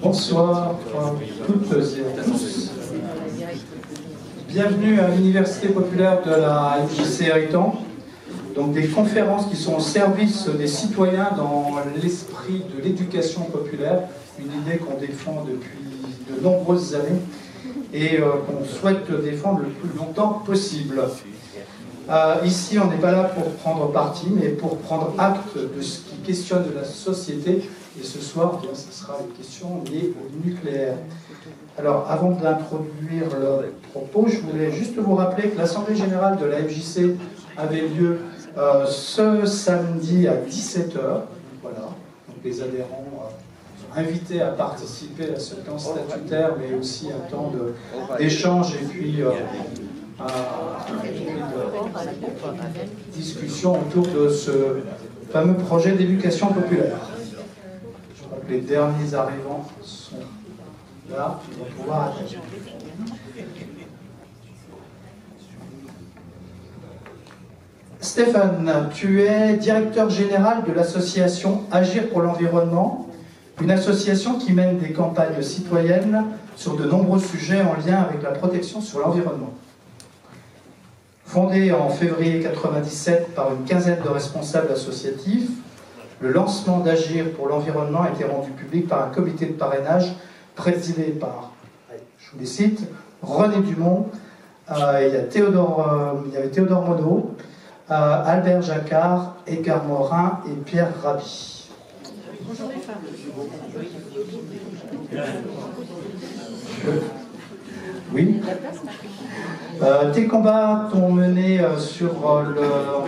Bonsoir à toutes et à tous. Bienvenue à l'Université populaire de la FJC Héritant. Donc des conférences qui sont au service des citoyens dans l'esprit de l'éducation populaire, une idée qu'on défend depuis de nombreuses années et qu'on souhaite défendre le plus longtemps possible. Ici, on n'est pas là pour prendre parti, mais pour prendre acte de ce qui questionne de la société. Et ce soir, bien, ce sera une question liée au nucléaire. Alors, avant d'introduire le propos, je voulais juste vous rappeler que l'Assemblée générale de la FJC avait lieu ce samedi à 17h. Voilà. Donc, les adhérents sont invités à participer à ce temps statutaire, mais aussi un temps d'échange et puis de discussion autour de ce fameux projet d'éducation populaire. Je crois que les derniers arrivants sont là, ils vont pouvoir attendre. Stéphane, tu es directeur général de l'association Agir pour l'environnement, une association qui mène des campagnes citoyennes sur de nombreux sujets en lien avec la protection sur l'environnement. Fondée en février 1997 par une quinzaine de responsables associatifs, le lancement d'Agir pour l'environnement a été rendu public par un comité de parrainage présidé par, je vous les cite, René Dumont, il y avait Théodore Monod, Albert Jacquard, Edgar Morin et Pierre Rabhi. Bonjour les femmes. Oui. Tes combats t'ont mené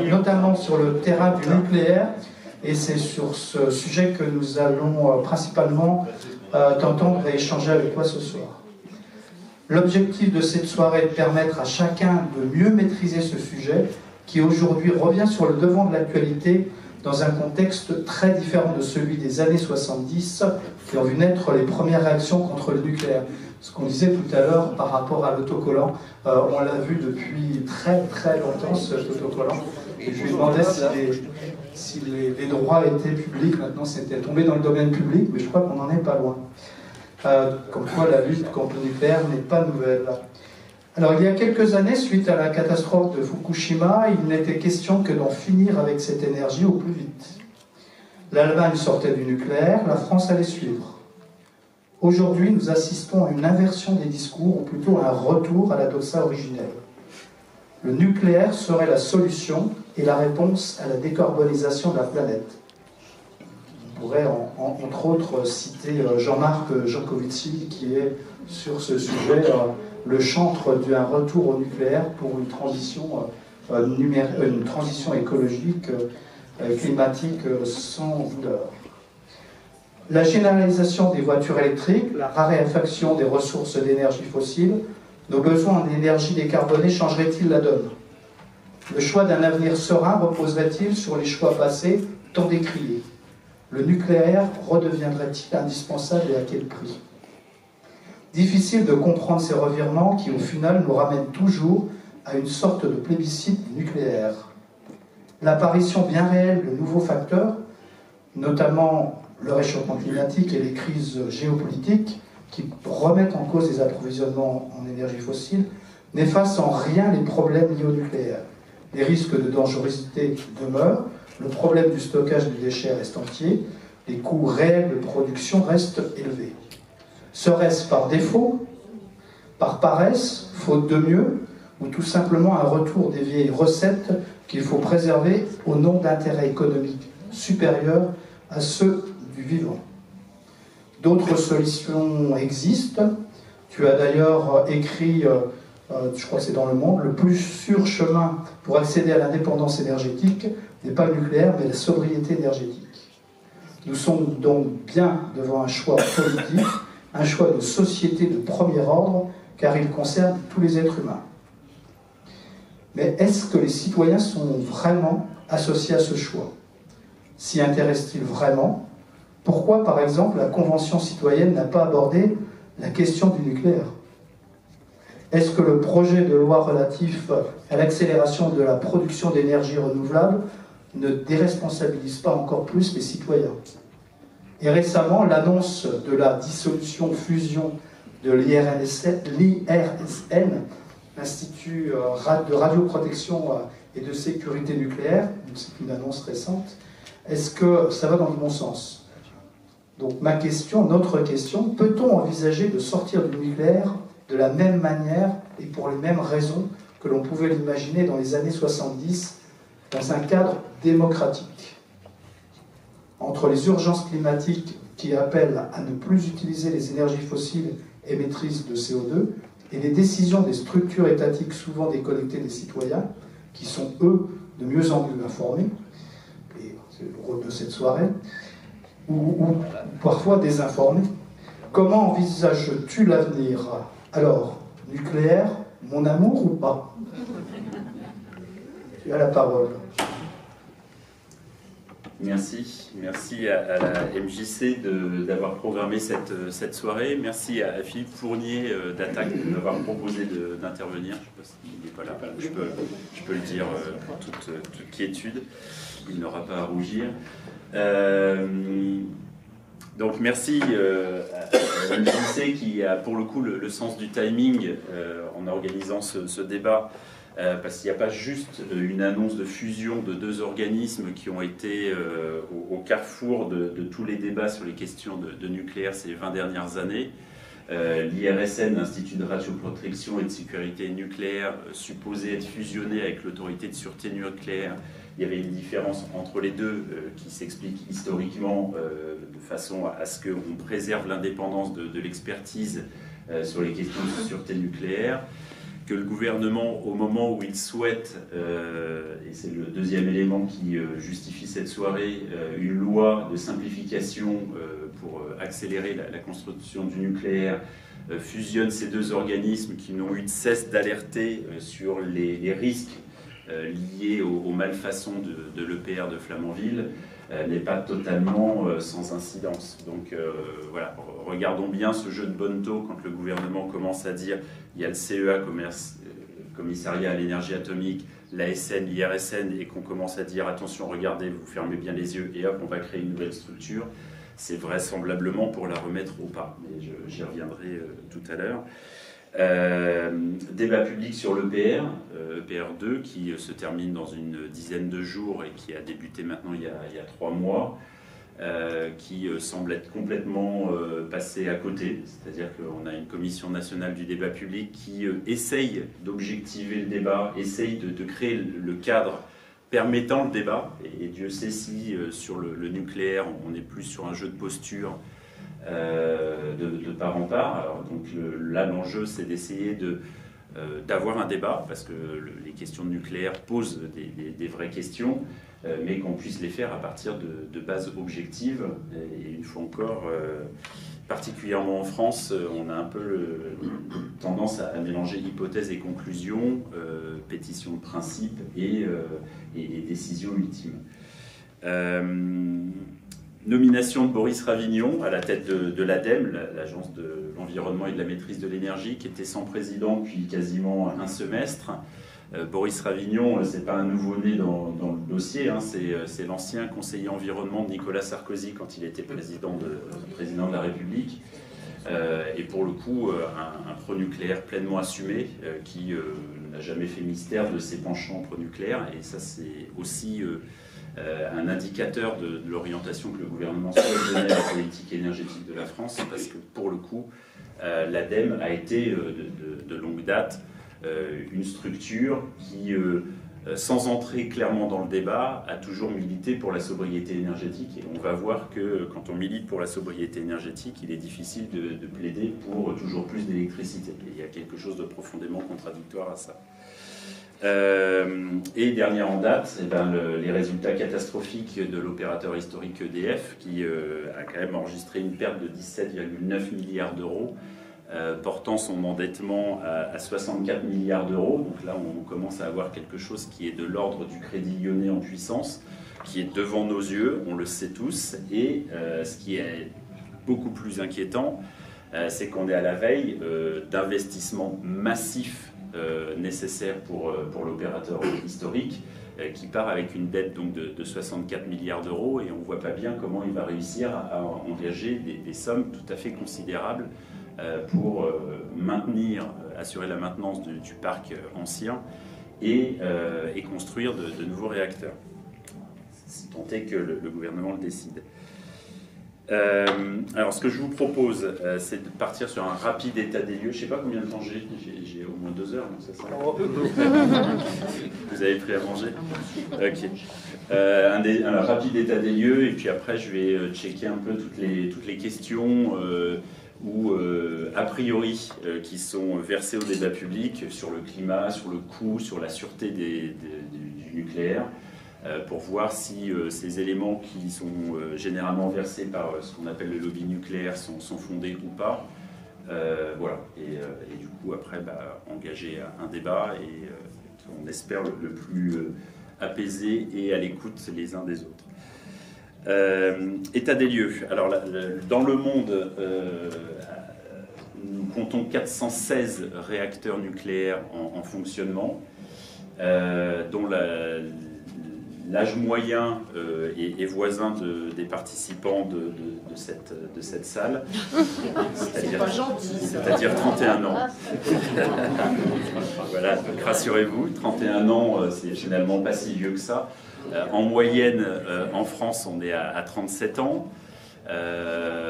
notamment sur le terrain du nucléaire, et c'est sur ce sujet que nous allons principalement t'entendre et échanger avec toi ce soir. L'objectif de cette soirée est de permettre à chacun de mieux maîtriser ce sujet qui aujourd'hui revient sur le devant de l'actualité dans un contexte très différent de celui des années 70 qui ont vu naître les premières réactions contre le nucléaire. Ce qu'on disait tout à l'heure par rapport à l'autocollant, on l'a vu depuis très très longtemps cet autocollant, et je lui demandais si les droits étaient publics. Maintenant c'était tombé dans le domaine public, mais je crois qu'on n'en est pas loin. Comme quoi la lutte contre le nucléaire n'est pas nouvelle. Alors il y a quelques années, suite à la catastrophe de Fukushima, il n'était question que d'en finir avec cette énergie au plus vite. L'Allemagne sortait du nucléaire, la France allait suivre. Aujourd'hui, nous assistons à une inversion des discours, ou plutôt à un retour à la doxa originelle. Le nucléaire serait la solution et la réponse à la décarbonisation de la planète. On pourrait entre autres citer Jean-Marc Jancovici, qui est sur ce sujet le chantre d'un retour au nucléaire pour une transition écologique, climatique sans douleur. La généralisation des voitures électriques, la raréfaction des ressources d'énergie fossile, nos besoins en énergie décarbonée changeraient-ils la donne? Le choix d'un avenir serein reposerait-il sur les choix passés tant décriés? Le nucléaire redeviendrait-il indispensable et à quel prix? Difficile de comprendre ces revirements qui, au final, nous ramènent toujours à une sorte de plébiscite nucléaire. L'apparition bien réelle de nouveaux facteurs, notamment le réchauffement climatique et les crises géopolitiques qui remettent en cause les approvisionnements en énergie fossile, n'effacent en rien les problèmes liés au nucléaire. Les risques de dangerosité demeurent, le problème du stockage des déchets reste entier, les coûts réels de production restent élevés. Serait-ce par défaut, par paresse, faute de mieux, ou tout simplement un retour des vieilles recettes qu'il faut préserver au nom d'intérêts économiques supérieurs à ceux du vivant? D'autres solutions existent. Tu as d'ailleurs écrit, je crois que c'est dans Le Monde, le plus sûr chemin pour accéder à l'indépendance énergétique n'est pas le nucléaire, mais la sobriété énergétique. Nous sommes donc bien devant un choix politique, un choix de société de premier ordre, car il concerne tous les êtres humains. Mais est-ce que les citoyens sont vraiment associés à ce choix? S'y intéressent-ils vraiment? Pourquoi, par exemple, la Convention citoyenne n'a pas abordé la question du nucléaire? Est-ce que le projet de loi relatif à l'accélération de la production d'énergie renouvelable ne déresponsabilise pas encore plus les citoyens? Et récemment, l'annonce de la dissolution-fusion de l'IRSN, l'Institut de radioprotection et de sécurité nucléaire, c'est une annonce récente, est-ce que ça va dans le bon sens? Donc ma question, notre question, peut-on envisager de sortir du nucléaire de la même manière et pour les mêmes raisons que l'on pouvait l'imaginer dans les années 70, dans un cadre démocratique? Entre les urgences climatiques qui appellent à ne plus utiliser les énergies fossiles émettrices de CO2 et les décisions des structures étatiques souvent déconnectées des citoyens, qui sont, eux, de mieux en mieux informés, et c'est le rôle de cette soirée, ou parfois désinformés, comment envisages-tu l'avenir? Alors, nucléaire, mon amour ou pas? Tu as la parole. Merci à la MJC d'avoir programmé cette soirée. Merci à Philippe Fournier d'Attaque de m'avoir proposé d'intervenir. Je ne sais pas s'il n'est pas là, je peux le dire pour toute quiétude. Il n'aura pas à rougir. Donc merci à la MJC qui a pour le coup le sens du timing en organisant ce débat. Parce qu'il n'y a pas juste une annonce de fusion de deux organismes qui ont été au carrefour de tous les débats sur les questions de nucléaire ces 20 dernières années. L'IRSN, l'Institut de radioprotection et de sécurité nucléaire, supposé être fusionné avec l'autorité de sûreté nucléaire. Il y avait une différence entre les deux qui s'explique historiquement de façon à ce qu'on préserve l'indépendance de l'expertise sur les questions de sûreté nucléaire. Que le gouvernement, au moment où il souhaite, et c'est le deuxième élément qui justifie cette soirée, une loi de simplification pour accélérer la construction du nucléaire, fusionne ces deux organismes qui n'ont eu de cesse d'alerter sur les risques liés aux malfaçons de l'EPR de Flamanville, n'est pas totalement sans incidence. Donc voilà, regardons bien ce jeu de bonneteau quand le gouvernement commence à dire il y a le CEA, Commissariat à l'énergie atomique, l'ASN, l'IRSN, et qu'on commence à dire attention, regardez, vous fermez bien les yeux et hop, on va créer une nouvelle structure. C'est vraisemblablement pour la remettre au pas, mais j'y reviendrai tout à l'heure. Débat public sur l'EPR, EPR2, qui se termine dans une dizaine de jours et qui a débuté maintenant il y a 3 mois, qui semble être complètement passé à côté. C'est-à-dire qu'on a une commission nationale du débat public qui essaye d'objectiver le débat, essaye de créer le cadre permettant le débat. Et Dieu sait si sur le nucléaire, on n'est plus sur un jeu de posture de part en part. Alors, donc là, l'enjeu, c'est d'essayer d'avoir un débat, parce que les questions de nucléaire posent des vraies questions, mais qu'on puisse les faire à partir de bases objectives. Et une fois encore, particulièrement en France, on a un peu tendance à mélanger hypothèses et conclusions, pétition de principe et décision ultime. Nomination de Boris Ravignon à la tête de l'ADEME, l'Agence de l'environnement et de la maîtrise de l'énergie, qui était sans président depuis quasiment un semestre. Boris Ravignon, c'est pas un nouveau-né dans le dossier, hein, c'est l'ancien conseiller environnement de Nicolas Sarkozy quand il était président de la République. Et pour le coup, un pro-nucléaire pleinement assumé, qui n'a jamais fait mystère de ses penchants pro-nucléaires. Et ça, c'est aussi un indicateur de l'orientation que le gouvernement souhaite donner à la politique énergétique de la France, parce que pour le coup, l'ADEME a été de longue date une structure qui, sans entrer clairement dans le débat, a toujours milité pour la sobriété énergétique. Et on va voir que quand on milite pour la sobriété énergétique, il est difficile de plaider pour toujours plus d'électricité. Et il y a quelque chose de profondément contradictoire à ça. Et dernière en date, les résultats catastrophiques de l'opérateur historique EDF, qui a quand même enregistré une perte de 17,9 milliards d'euros, portant son endettement à 64 milliards d'euros. Donc là, on commence à avoir quelque chose qui est de l'ordre du Crédit Lyonnais en puissance, qui est devant nos yeux, on le sait tous. Et ce qui est beaucoup plus inquiétant, c'est qu'on est à la veille d'investissements massifs nécessaires pour l'opérateur historique, qui part avec une dette donc de 64 milliards d'euros, et on ne voit pas bien comment il va réussir à engager des sommes tout à fait considérables pour assurer la maintenance du parc ancien et construire de nouveaux réacteurs, si tant est que le gouvernement le décide. Alors, ce que je vous propose, c'est de partir sur un rapide état des lieux. Je ne sais pas combien de temps j'ai au moins 2 heures, donc ça sera... Vous avez pris à manger? Ok. Un rapide état des lieux, et puis après, je vais checker un peu toutes les questions ou a priori qui sont versées au débat public sur le climat, sur le coût, sur la sûreté du nucléaire. Pour voir si ces éléments qui sont généralement versés par ce qu'on appelle le lobby nucléaire sont fondés ou pas. Voilà. Et du coup, après, engager un débat et on espère le plus apaisé et à l'écoute les uns des autres. État des lieux. Alors, dans le monde, nous comptons 416 réacteurs nucléaires en fonctionnement, dont l'âge moyen est voisin des participants de cette salle, c'est-à-dire 31 ans. Voilà, donc rassurez-vous, 31 ans, c'est finalement pas si vieux que ça. En moyenne, en France, on est à 37 ans.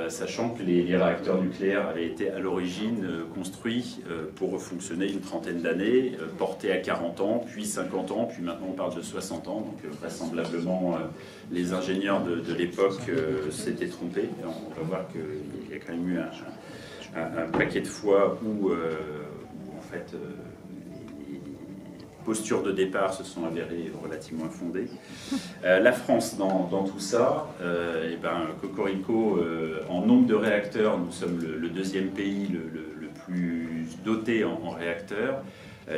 Sachant que les réacteurs nucléaires avaient été à l'origine construits pour fonctionner une trentaine d'années, portés à 40 ans, puis 50 ans, puis maintenant on parle de 60 ans, donc vraisemblablement les ingénieurs de l'époque s'étaient trompés. On va voir qu'il y a quand même eu un paquet de fois où en fait postures de départ se sont avérées relativement infondées. La France, dans tout ça, cocorico, en nombre de réacteurs, nous sommes le deuxième pays le plus doté en réacteurs.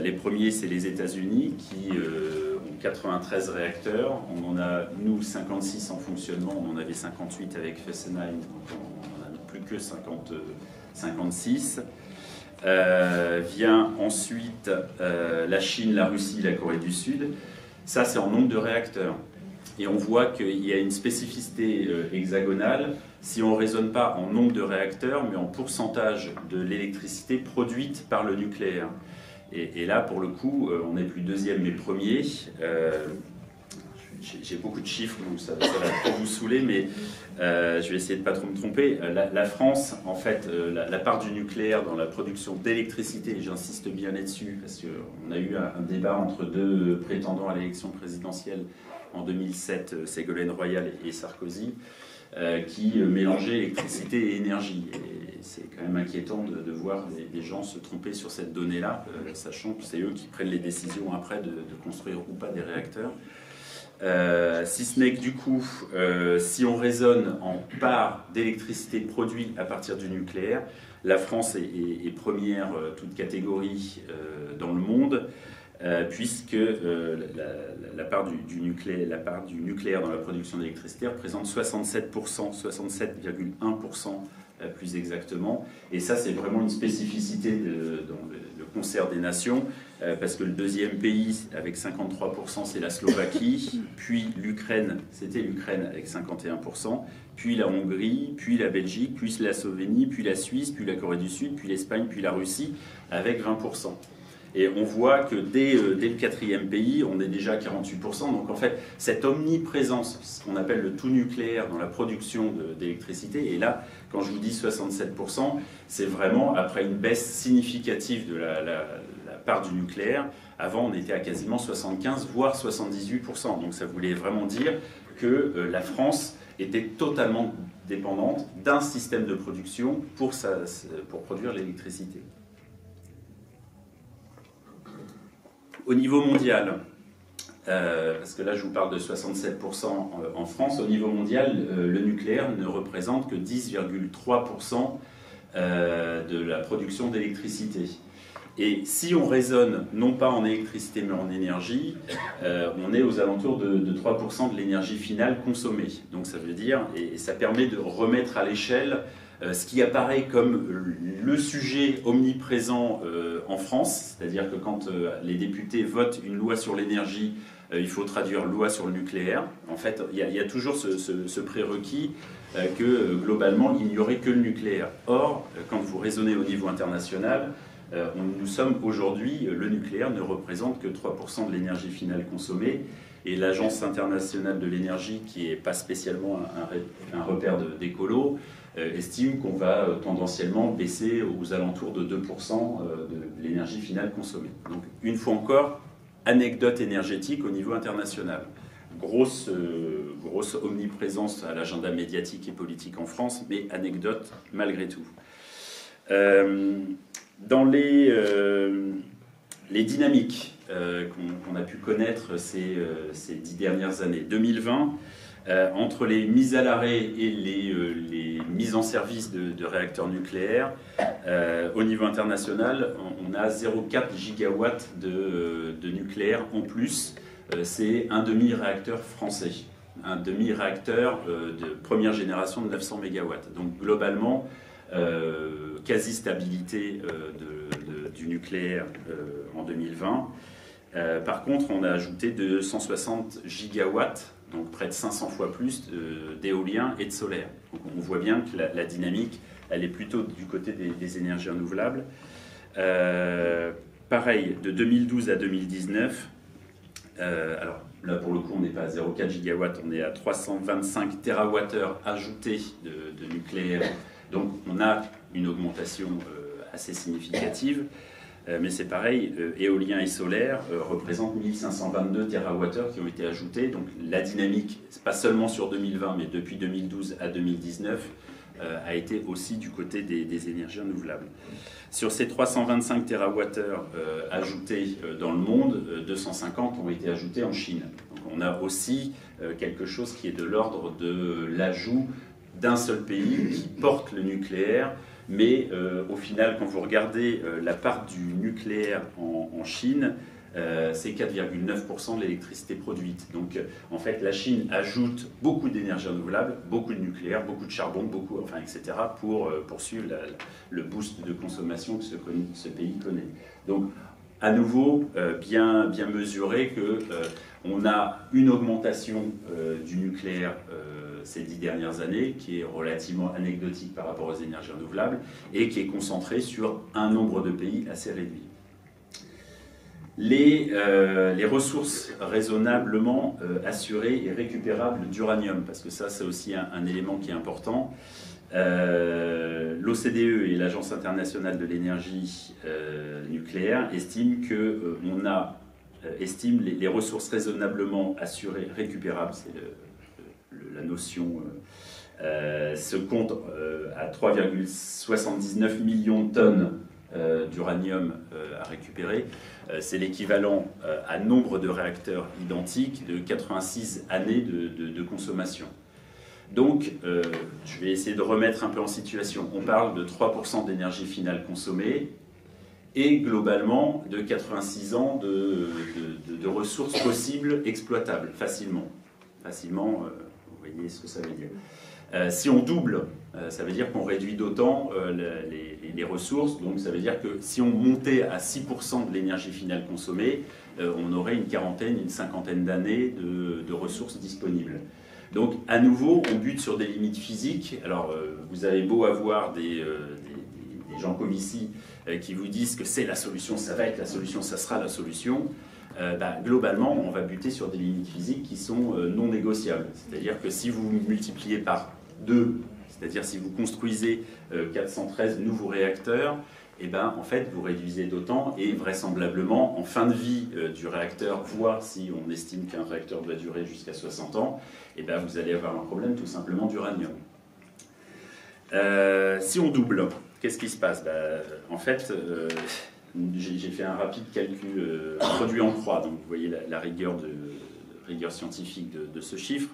Les premiers, c'est les États-Unis, qui ont 93 réacteurs. On en a, nous, 56 en fonctionnement. On en avait 58 avec Fessenheim, donc on n'en a plus que 56. Vient ensuite la Chine, la Russie, la Corée du Sud. Ça, c'est en nombre de réacteurs. Et on voit qu'il y a une spécificité hexagonale si on ne raisonne pas en nombre de réacteurs, mais en pourcentage de l'électricité produite par le nucléaire. Et là, pour le coup, on n'est plus deuxième, mais premier. J'ai beaucoup de chiffres, donc ça va trop vous saouler, mais je vais essayer de ne pas trop me tromper. La France, en fait, la part du nucléaire dans la production d'électricité, et j'insiste bien là-dessus, parce qu'on a eu un débat entre deux prétendants à l'élection présidentielle en 2007, Ségolène Royal et Sarkozy, qui mélangeaient électricité et énergie. Et c'est quand même inquiétant de voir des gens se tromper sur cette donnée-là, sachant que c'est eux qui prennent les décisions après de construire ou pas des réacteurs. Si ce n'est que du coup, si on raisonne en part d'électricité produite à partir du nucléaire, la France est première toute catégorie dans le monde, puisque la part du nucléaire dans la production d'électricité représente 67%, 67,1% plus exactement. Et ça, c'est vraiment une spécificité dans le concert des nations, parce que le deuxième pays avec 53%, c'est la Slovaquie, puis l'Ukraine, c'était l'Ukraine avec 51%, puis la Hongrie, puis la Belgique, puis la Slovénie, puis la Suisse, puis la Corée du Sud, puis l'Espagne, puis la Russie avec 20%. Et on voit que dès le quatrième pays, on est déjà à 48%. Donc en fait, cette omniprésence, ce qu'on appelle le tout nucléaire dans la production d'électricité, et là, quand je vous dis 67%, c'est vraiment après une baisse significative de la part du nucléaire. Avant, on était à quasiment 75, voire 78%. Donc ça voulait vraiment dire que la France était totalement dépendante d'un système de production pour produire l'électricité. Au niveau mondial, parce que là je vous parle de 67% en France, au niveau mondial, le nucléaire ne représente que 10,3% de la production d'électricité. Et si on raisonne non pas en électricité mais en énergie, on est aux alentours de 3% de l'énergie finale consommée. Donc ça veut dire, et ça permet de remettre à l'échelle ce qui apparaît comme le sujet omniprésent en France, c'est-à-dire que quand les députés votent une loi sur l'énergie, il faut traduire loi sur le nucléaire. En fait, il y a toujours ce prérequis que globalement, il n'y aurait que le nucléaire. Or, quand vous raisonnez au niveau international, nous sommes aujourd'hui, le nucléaire ne représente que 3% de l'énergie finale consommée, et l'Agence internationale de l'énergie, qui n'est pas spécialement un repère d'écolo, estime qu'on va tendanciellement baisser aux alentours de 2% de l'énergie finale consommée. Donc, une fois encore, anecdote énergétique au niveau international. Grosse omniprésence à l'agenda médiatique et politique en France, mais anecdote malgré tout. Dans les dynamiques qu'on a pu connaître ces 10 dernières années, 2020, entre les mises à l'arrêt et les mises en service de réacteurs nucléaires, au niveau international, on a 0,4 gigawatts de nucléaire en plus. C'est un demi-réacteur français, un demi-réacteur de première génération de 900 mégawatts. Donc globalement, quasi-stabilité du nucléaire en 2020. Par contre, on a ajouté 260 gigawatts, donc près de 500 fois plus d'éolien et de solaire. Donc on voit bien que la dynamique, elle est plutôt du côté des énergies renouvelables. Pareil, de 2012 à 2019, alors là pour le coup on n'est pas à 0,4 gigawatts, on est à 325 TWh ajoutés de nucléaire. Donc on a une augmentation assez significative. Mais c'est pareil, éolien et solaire représentent 1522 TWh qui ont été ajoutés. Donc la dynamique, pas seulement sur 2020, mais depuis 2012 à 2019, a été aussi du côté des énergies renouvelables. Sur ces 325 TWh ajoutés dans le monde, 250 ont été ajoutés en Chine. Donc on a aussi quelque chose qui est de l'ordre de l'ajout d'un seul pays qui porte le nucléaire. Mais au final, quand vous regardez la part du nucléaire en Chine, c'est 4,9% de l'électricité produite. Donc en fait, la Chine ajoute beaucoup d'énergie renouvelable, beaucoup de nucléaire, beaucoup de charbon, etc. pour poursuivre le boost de consommation que ce pays connaît. Donc à nouveau, bien mesurer qu'on a une augmentation du nucléaire ces 10 dernières années, qui est relativement anecdotique par rapport aux énergies renouvelables, et qui est concentrée sur un nombre de pays assez réduit. Les ressources raisonnablement assurées et récupérables d'uranium, parce que ça c'est aussi un élément qui est important. L'OCDE et l'Agence internationale de l'énergie nucléaire estiment les ressources raisonnablement assurées, récupérables, c'est la notion se compte à 3,79 millions de tonnes d'uranium à récupérer. C'est l'équivalent à nombre de réacteurs identiques de 86 années de consommation. Donc, je vais essayer de remettre un peu en situation. On parle de 3% d'énergie finale consommée et globalement de 86 ans de ressources possibles exploitables facilement. Facilement, vous voyez ce que ça veut dire. Si on double, ça veut dire qu'on réduit d'autant les ressources. Donc ça veut dire que si on montait à 6% de l'énergie finale consommée, on aurait une cinquantaine d'années de ressources disponibles. Donc à nouveau, on bute sur des limites physiques. Alors vous avez beau avoir des gens comme ici qui vous disent que c'est la solution, ça va être la solution, ça sera la solution. Globalement, on va buter sur des limites physiques qui sont non négociables. C'est-à-dire que si vous multipliez par 2, c'est-à-dire si vous construisez 413 nouveaux réacteurs, en fait, vous réduisez d'autant et vraisemblablement, en fin de vie du réacteur, voire si on estime qu'un réacteur doit durer jusqu'à 60 ans, vous allez avoir un problème tout simplement d'uranium. Si on double, qu'est-ce qui se passe? En fait, j'ai fait un rapide calcul produit en croix, donc vous voyez la rigueur scientifique de ce chiffre.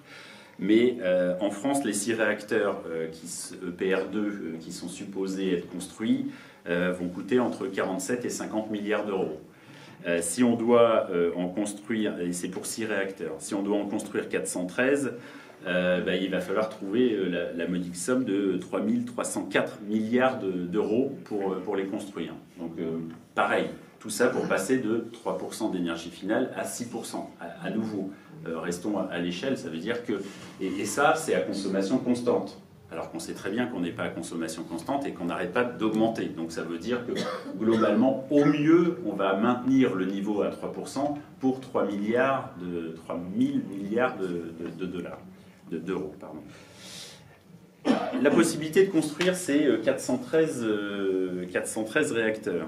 Mais en France, les 6 réacteurs EPR2 qui sont supposés être construits vont coûter entre 47 et 50 milliards d'euros. Si on doit en construire, et c'est pour 6 réacteurs, si on doit en construire 413, il va falloir trouver la modique somme de 3 304 milliards d'euros pour les construire. Donc pareil, Tout ça pour passer de 3% d'énergie finale à 6%. À nouveau, restons à l'échelle, ça veut dire que... Et ça, c'est à consommation constante. Alors qu'on sait très bien qu'on n'est pas à consommation constante et qu'on n'arrête pas d'augmenter. Donc ça veut dire que, globalement, au mieux, on va maintenir le niveau à 3% pour 3 000 milliards d'euros. La possibilité de construire ces 413 réacteurs.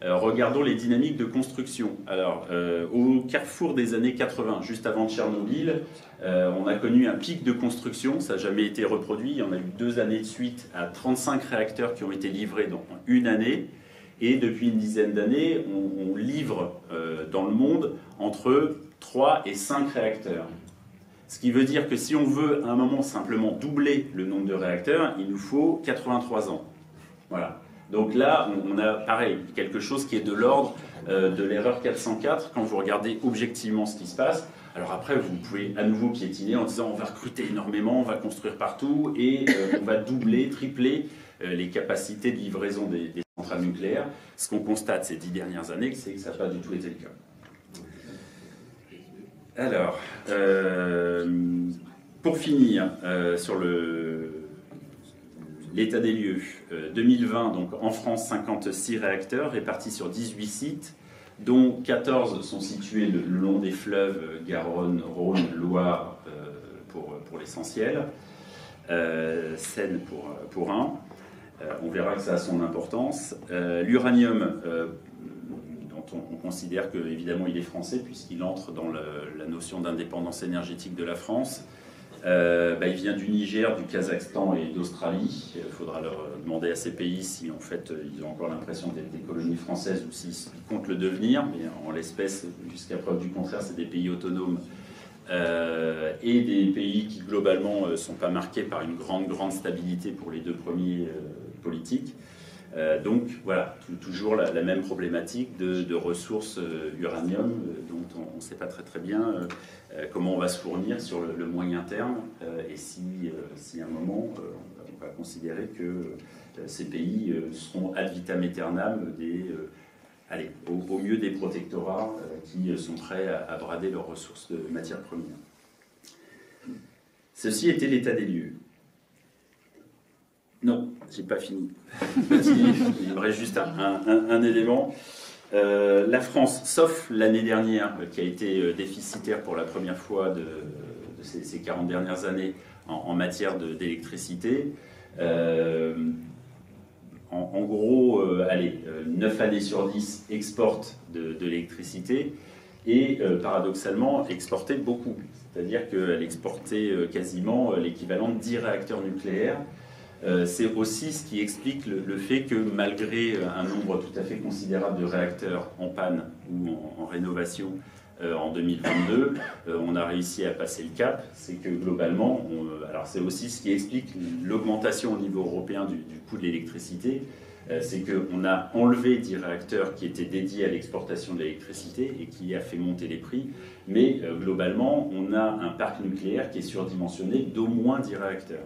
Regardons les dynamiques de construction. Alors, au carrefour des années 80, juste avant Tchernobyl, on a connu un pic de construction, ça n'a jamais été reproduit. Il y en a eu 2 années de suite à 35 réacteurs qui ont été livrés dans une année. Et depuis une dizaine d'années, on livre dans le monde entre 3 et 5 réacteurs. Ce qui veut dire que si on veut à un moment simplement doubler le nombre de réacteurs, il nous faut 83 ans. Voilà. Donc là, on a pareil, quelque chose qui est de l'ordre de l'erreur 404 quand vous regardez objectivement ce qui se passe. Alors après, vous pouvez à nouveau piétiner en disant on va recruter énormément, on va construire partout et on va doubler, tripler les capacités de livraison des centrales nucléaires. Ce qu'on constate ces 10 dernières années, c'est que ça n'a pas du tout été le cas. Alors, pour finir sur l'état des lieux, 2020, donc en France, 56 réacteurs répartis sur 18 sites, dont 14 sont situés le long des fleuves Garonne, Rhône, Loire pour l'essentiel, Seine pour un. On verra que ça a son importance. L'uranium, on considère qu'évidemment il est français puisqu'il entre dans la notion d'indépendance énergétique de la France. Il vient du Niger, du Kazakhstan et d'Australie. Il faudra leur demander à ces pays si en fait ils ont encore l'impression d'être des colonies françaises ou s'ils comptent le devenir. Mais en l'espèce, jusqu'à preuve du contraire, c'est des pays autonomes et des pays qui globalement ne sont pas marqués par une grande stabilité pour les 2 premiers politiques. Donc voilà, toujours la même problématique de ressources uranium dont on ne sait pas très bien comment on va se fournir sur le moyen terme et si à un moment on va considérer que ces pays seront ad vitam aeternam au mieux des protectorats qui sont prêts à brader leurs ressources de matières premières. Ceci était l'état des lieux. Non, j'ai pas fini. Il me reste juste un élément. La France, sauf l'année dernière, qui a été déficitaire pour la première fois de ces 40 dernières années en matière d'électricité, en gros, 9 années sur 10 exporte de l'électricité et paradoxalement exportait beaucoup. C'est-à-dire qu'elle exportait quasiment l'équivalent de 10 réacteurs nucléaires. C'est aussi ce qui explique le fait que malgré un nombre tout à fait considérable de réacteurs en panne ou en rénovation en 2022, on a réussi à passer le cap. C'est que globalement, alors c'est aussi ce qui explique l'augmentation au niveau européen du coût de l'électricité, c'est qu'on a enlevé 10 réacteurs qui étaient dédiés à l'exportation de l'électricité et qui a fait monter les prix, mais globalement, on a un parc nucléaire qui est surdimensionné d'au moins 10 réacteurs.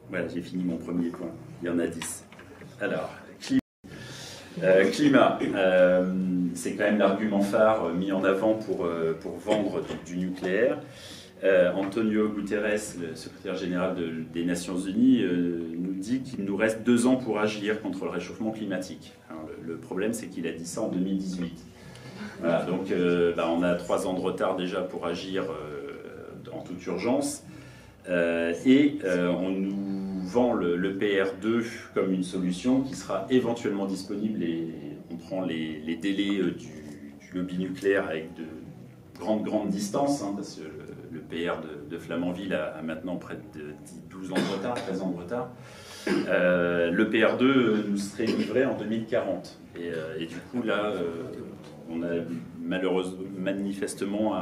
Voilà, j'ai fini mon premier point. Il y en a 10. Alors, climat. C'est quand même l'argument phare mis en avant pour vendre du nucléaire. Antonio Guterres, le secrétaire général des Nations Unies, nous dit qu'il nous reste 2 ans pour agir contre le réchauffement climatique. Alors, le problème, c'est qu'il a dit ça en 2018. Voilà, donc on a 3 ans de retard déjà pour agir en toute urgence. On nous vend le PR2 comme une solution qui sera éventuellement disponible et on prend les délais du lobby nucléaire avec de grandes distances, parce que le PR de Flamanville a maintenant près de 12 ans de retard, 13 ans de retard. Le PR2 nous serait livré en 2040 et du coup là on a manifestement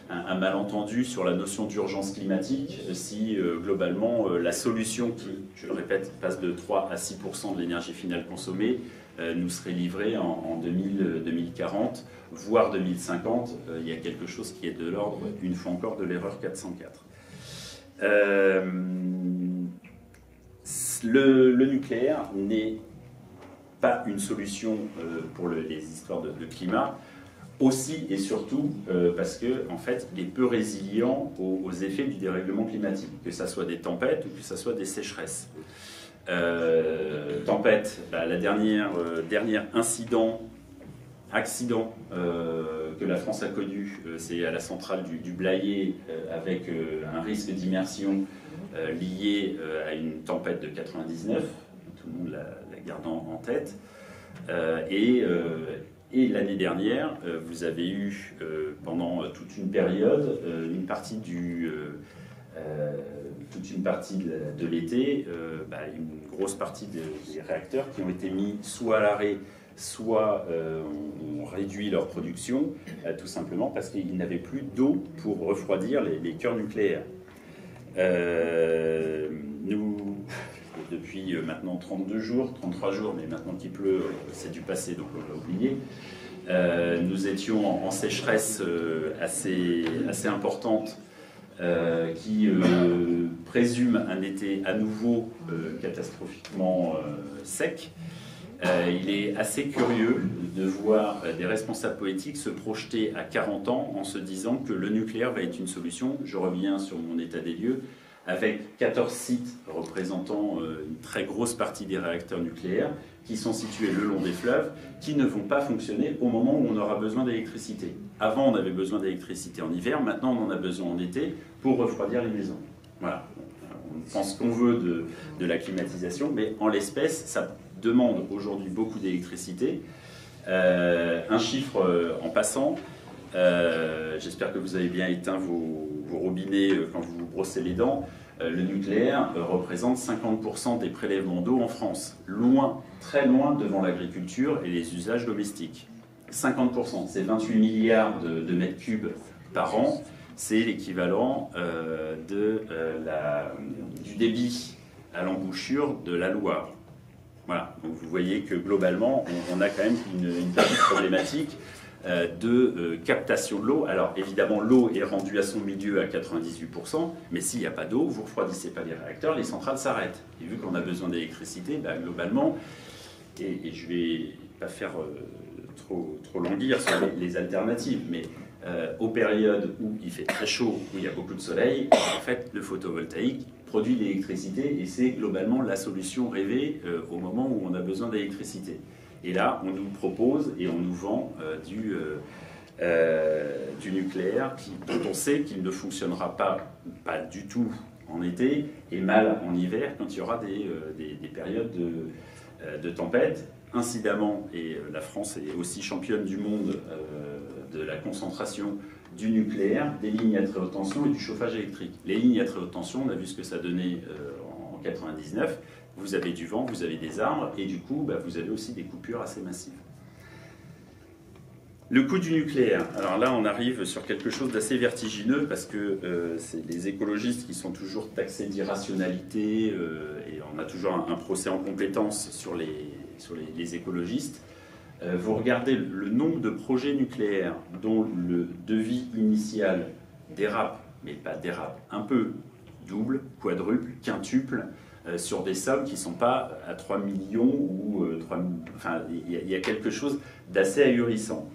un malentendu sur la notion d'urgence climatique si globalement la solution qui, je le répète, passe de 3 à 6% de l'énergie finale consommée nous serait livrée en 2040, voire 2050. Il y a quelque chose qui est de l'ordre, une fois encore, de l'erreur 404. Le nucléaire n'est pas une solution pour les histoires de climat, aussi et surtout parce que en fait, il est peu résilient aux effets du dérèglement climatique, que ce soit des tempêtes ou que ce soit des sécheresses. Tempête, la dernière accident que la France a connu, c'est à la centrale du Blayais avec un risque d'immersion lié à une tempête de 99, tout le monde la garde en tête. Et l'année dernière, vous avez eu pendant toute une période, toute une partie de l'été, une grosse partie des réacteurs qui ont été mis soit à l'arrêt, soit ont réduit leur production, tout simplement parce qu'ils n'avaient plus d'eau pour refroidir les cœurs nucléaires. Nous, depuis maintenant 32 jours, 33 jours, mais maintenant qu'il pleut, c'est du passé, donc on l'a oublié. Nous étions en sécheresse assez importante qui présume un été à nouveau catastrophiquement sec. Il est assez curieux de voir des responsables politiques se projeter à 40 ans en se disant que le nucléaire va être une solution. Je reviens sur mon état des lieux, avec 14 sites représentant une très grosse partie des réacteurs nucléaires qui sont situés le long des fleuves, qui ne vont pas fonctionner au moment où on aura besoin d'électricité. Avant, on avait besoin d'électricité en hiver, maintenant on en a besoin en été pour refroidir les maisons. Voilà. On pense qu'on veut de la climatisation, mais en l'espèce, ça demande aujourd'hui beaucoup d'électricité. Un chiffre en passant, j'espère que vous avez bien éteint vos robinets quand vous vous brossez les dents. Le nucléaire représente 50% des prélèvements d'eau en France, loin, très loin devant l'agriculture et les usages domestiques. 50%, c'est 28 milliards de mètres cubes par an, c'est l'équivalent du débit à l'embouchure de la Loire. Voilà, donc vous voyez que globalement, on a quand même une petite problématique de captation de l'eau. Alors évidemment, l'eau est rendue à son milieu à 98%, mais s'il n'y a pas d'eau, vous ne refroidissez pas les réacteurs, les centrales s'arrêtent. Et vu qu'on a besoin d'électricité, globalement, et je ne vais pas faire trop languir sur les alternatives, mais aux périodes où il fait très chaud, où il y a beaucoup de soleil, en fait, le photovoltaïque produit de l'électricité et c'est globalement la solution rêvée au moment où on a besoin d'électricité. Et là, on nous propose et on nous vend du nucléaire dont on sait qu'il ne fonctionnera pas du tout en été et mal en hiver quand il y aura des périodes de tempête. Incidemment, et la France est aussi championne du monde de la concentration du nucléaire, des lignes à très haute tension et du chauffage électrique. Les lignes à très haute tension, on a vu ce que ça donnait en 99. Vous avez du vent, vous avez des arbres, et du coup, vous avez aussi des coupures assez massives. Le coût du nucléaire. Alors là, on arrive sur quelque chose d'assez vertigineux, parce que c'est les écologistes qui sont toujours taxés d'irrationalité, et on a toujours un procès en compétence sur les écologistes. Vous regardez le nombre de projets nucléaires dont le devis initial dérape, mais pas dérape, un peu double, quadruple, quintuple, sur des sommes qui ne sont pas à 3 millions ou 3 000, enfin, il y a quelque chose d'assez ahurissant.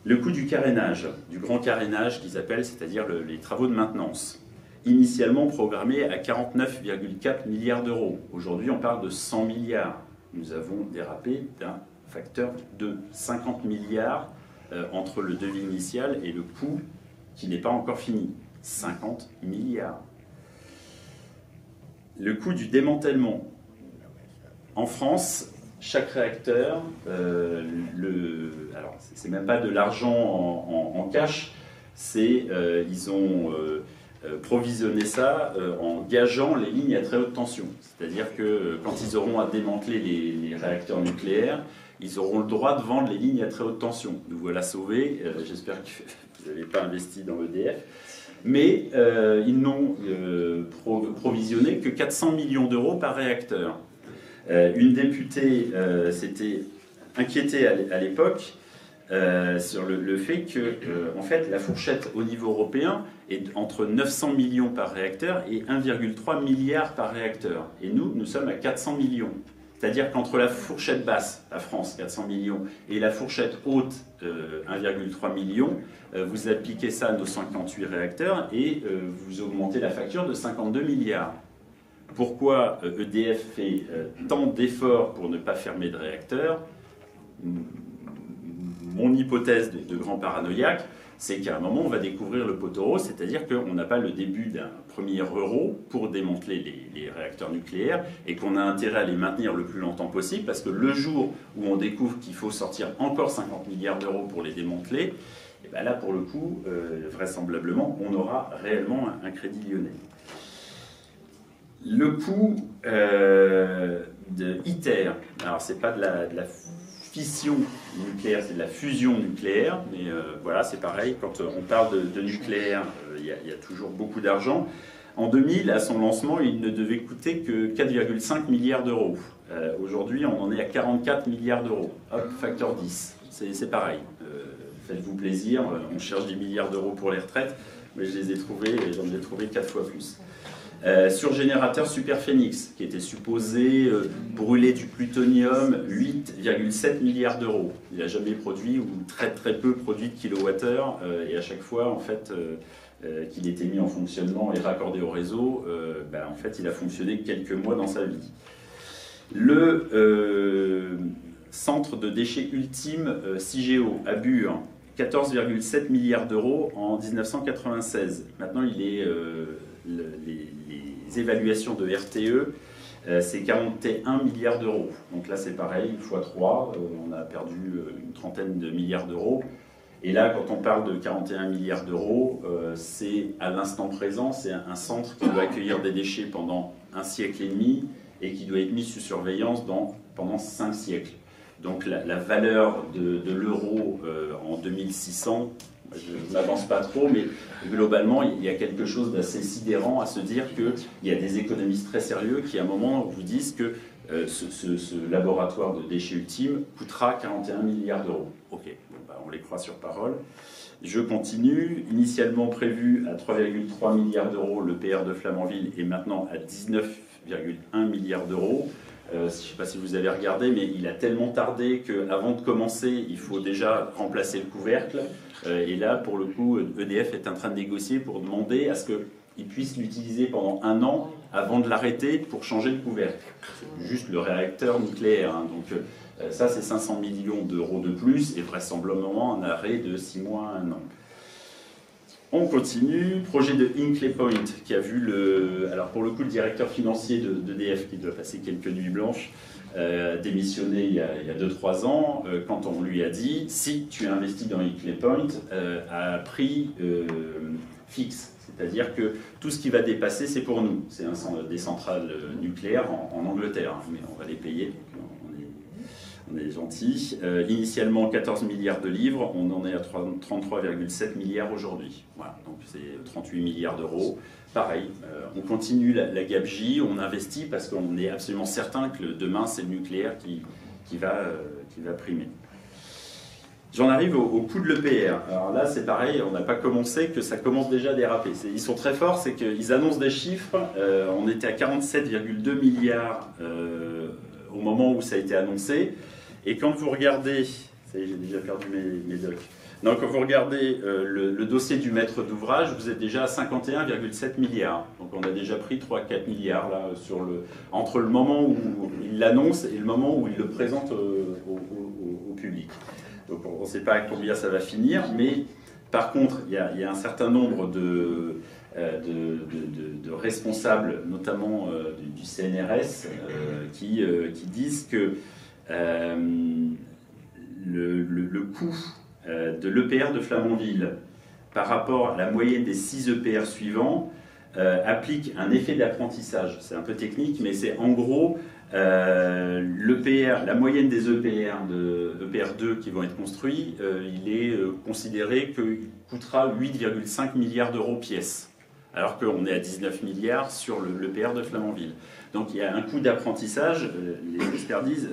Le coût du carénage, du grand carénage qu'ils appellent, c'est-à-dire les travaux de maintenance, initialement programmé à 49,4 milliards d'euros. Aujourd'hui, on parle de 100 milliards. Nous avons dérapé d'un facteur de 50 milliards entre le devis initial et le coût qui n'est pas encore fini. 50 milliards. Le coût du démantèlement. En France, chaque réacteur, alors c'est même pas de l'argent en cash, ils ont provisionné ça en gageant les lignes à très haute tension. C'est-à-dire que quand ils auront à démanteler les réacteurs nucléaires, ils auront le droit de vendre les lignes à très haute tension. Nous voilà sauvés, j'espère que vous n'avez pas investi dans EDF. Mais ils n'ont provisionné que 400 millions d'euros par réacteur. Une députée s'était inquiétée à l'époque sur le fait que en fait, la fourchette au niveau européen est entre 900 millions par réacteur et 1,3 milliard par réacteur. Et nous sommes à 400 millions. C'est-à-dire qu'entre la fourchette basse, la France, 400 millions, et la fourchette haute, 1,3 million, vous appliquez ça à nos 58 réacteurs et vous augmentez la facture de 52 milliards. Pourquoi EDF fait tant d'efforts pour ne pas fermer de réacteurs? Mon hypothèse de grand paranoïaque, c'est qu'à un moment, on va découvrir le pot au rose, c'est-à-dire qu'on n'a pas le début d'un premier euro pour démanteler les réacteurs nucléaires et qu'on a intérêt à les maintenir le plus longtemps possible, parce que le jour où on découvre qu'il faut sortir encore 50 milliards d'euros pour les démanteler, et bien là, pour le coup, vraisemblablement, on aura réellement un crédit lyonnais. Le coût de ITER, alors c'est pas de la fission nucléaire, c'est de la fusion nucléaire, mais voilà, c'est pareil, quand on parle de nucléaire, il y a toujours beaucoup d'argent. En 2000, à son lancement, il ne devait coûter que 4,5 milliards d'euros. Aujourd'hui, on en est à 44 milliards d'euros. Hop, facteur 10. C'est pareil. Faites-vous plaisir, on cherche des milliards d'euros pour les retraites, mais je les ai trouvés, et j'en ai trouvé 4 fois plus. Surgénérateur Superphénix, qui était supposé brûler du plutonium, 8,7 milliards d'euros. Il n'a jamais produit, ou très peu produit de kilowattheure, et à chaque fois, en fait, qu'il était mis en fonctionnement et raccordé au réseau, en fait, il a fonctionné quelques mois dans sa vie. Le centre de déchets ultime CIGEO à Bure, 14,7 milliards d'euros en 1996. Maintenant, il est... les évaluations de RTE, c'est 41 milliards d'euros. Donc là, c'est pareil, x3, on a perdu une trentaine de milliards d'euros. Et là, quand on parle de 41 milliards d'euros, c'est à l'instant présent, c'est un centre qui doit accueillir des déchets pendant 1 siècle et demi et qui doit être mis sous surveillance pendant 5 siècles. Donc la valeur de l'euro en 2600, je n'avance pas trop, mais globalement, il y a quelque chose d'assez sidérant à se dire qu'il y a des économistes très sérieux qui, à un moment, vous disent que ce laboratoire de déchets ultimes coûtera 41 milliards d'euros. Ok, bon, on les croit sur parole. Je continue. Initialement prévu à 3,3 milliards d'euros, le PR de Flamanville est maintenant à 19,1 milliards d'euros. Je ne sais pas si vous avez regardé, mais il a tellement tardé qu'avant de commencer, il faut déjà remplacer le couvercle. Et là, pour le coup, EDF est en train de négocier pour demander à ce qu'il puisse l'utiliser pendant 1 an avant de l'arrêter pour changer le couvercle. C'est juste le réacteur nucléaire. Hein. Donc ça, c'est 500 millions d'euros de plus et vraisemblablement un arrêt de 6 mois à 1 an. On continue, projet de Hinkley Point qui a vu alors pour le coup le directeur financier d'EDF qui doit passer quelques nuits blanches, démissionné il y a 2-3 ans, quand on lui a dit si tu investis dans Hinkley Point à prix fixe, c'est-à-dire que tout ce qui va dépasser c'est pour nous, c'est des centrales nucléaires en Angleterre, mais on va les payer. On est gentil. Initialement 14 milliards de livres, on en est à 33,7 milliards aujourd'hui. Voilà, donc c'est 38 milliards d'euros. Pareil, on continue la gabegie, on investit parce qu'on est absolument certain que demain c'est le nucléaire qui va primer. J'en arrive au coût de l'EPR. Alors là c'est pareil, on n'a pas commencé, que ça commence déjà à déraper. Ils sont très forts, c'est qu'ils annoncent des chiffres. On était à 47,2 milliards au moment où ça a été annoncé. Et quand vous regardez, ça y est, j'ai déjà perdu mes docs. Donc quand vous regardez le dossier du maître d'ouvrage, vous êtes déjà à 51,7 milliards. Donc on a déjà pris 3-4 milliards là, entre le moment où il l'annonce et le moment où il le présente au public. Donc on ne sait pas à combien ça va finir, mais par contre, il y a un certain nombre de responsables, notamment du CNRS, qui disent que le coût de l'EPR de Flamanville par rapport à la moyenne des 6 EPR suivants applique un effet d'apprentissage. C'est un peu technique, mais c'est en gros l'EPR, la moyenne des EPR de EPR2 qui vont être construits, il est considéré qu'il coûtera 8,5 milliards d'euros pièce, alors qu'on est à 19 milliards sur l'EPR de Flamanville. Donc il y a un coût d'apprentissage, les experts disent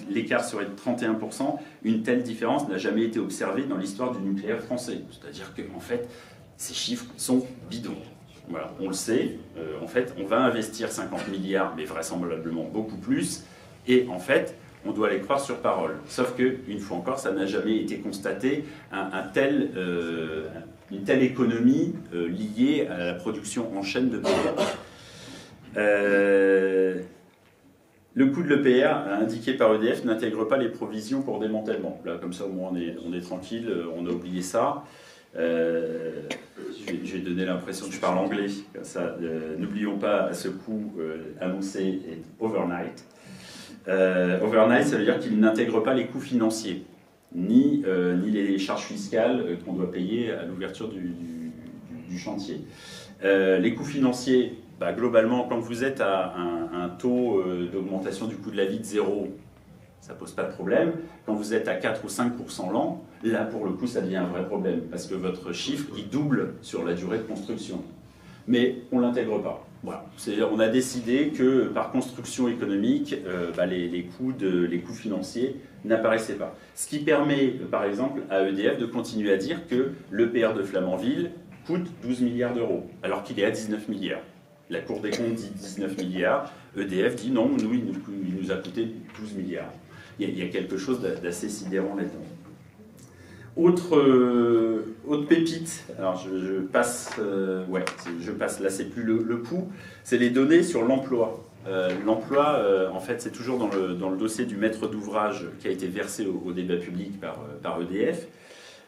l'écart serait de 31%, une telle différence n'a jamais été observée dans l'histoire du nucléaire français. C'est-à-dire qu'en fait, ces chiffres sont bidons. Voilà, on le sait, en fait, on va investir 50 milliards, mais vraisemblablement beaucoup plus, Et en fait, on doit les croire sur parole. Sauf que, une fois encore, ça n'a jamais été constaté une telle économie liée à la production en chaîne de PER. Le coût de l'EPR, indiqué par EDF, n'intègre pas les provisions pour démantèlement. Là, comme ça, au moins, on est tranquille, on a oublié ça. Je vais donner l'impression que je parle anglais. N'oublions pas ce coût annoncé est overnight. Overnight, ça veut dire qu'il n'intègre pas les coûts financiers, ni les charges fiscales qu'on doit payer à l'ouverture du chantier. Les coûts financiers, globalement, quand vous êtes à un taux d'augmentation du coût de la vie de 0, ça ne pose pas de problème. Quand vous êtes à 4 ou 5% l'an, là, pour le coup, ça devient un vrai problème, parce que votre chiffre, il double sur la durée de construction. Mais on ne l'intègre pas. Voilà. On a décidé que, par construction économique, les coûts financiers n'apparaissaient pas. Ce qui permet, par exemple, à EDF de continuer à dire que l'EPR de Flamanville coûte 12 milliards d'euros, alors qu'il est à 19 milliards. La Cour des comptes dit 19 milliards, EDF dit non, nous, il nous a coûté 12 milliards. Il y a quelque chose d'assez sidérant là-dedans. Autre pépite, alors je passe, là c'est plus le pouls, c'est les données sur l'emploi. L'emploi, en fait, c'est toujours dans le dossier du maître d'ouvrage qui a été versé au débat public par EDF,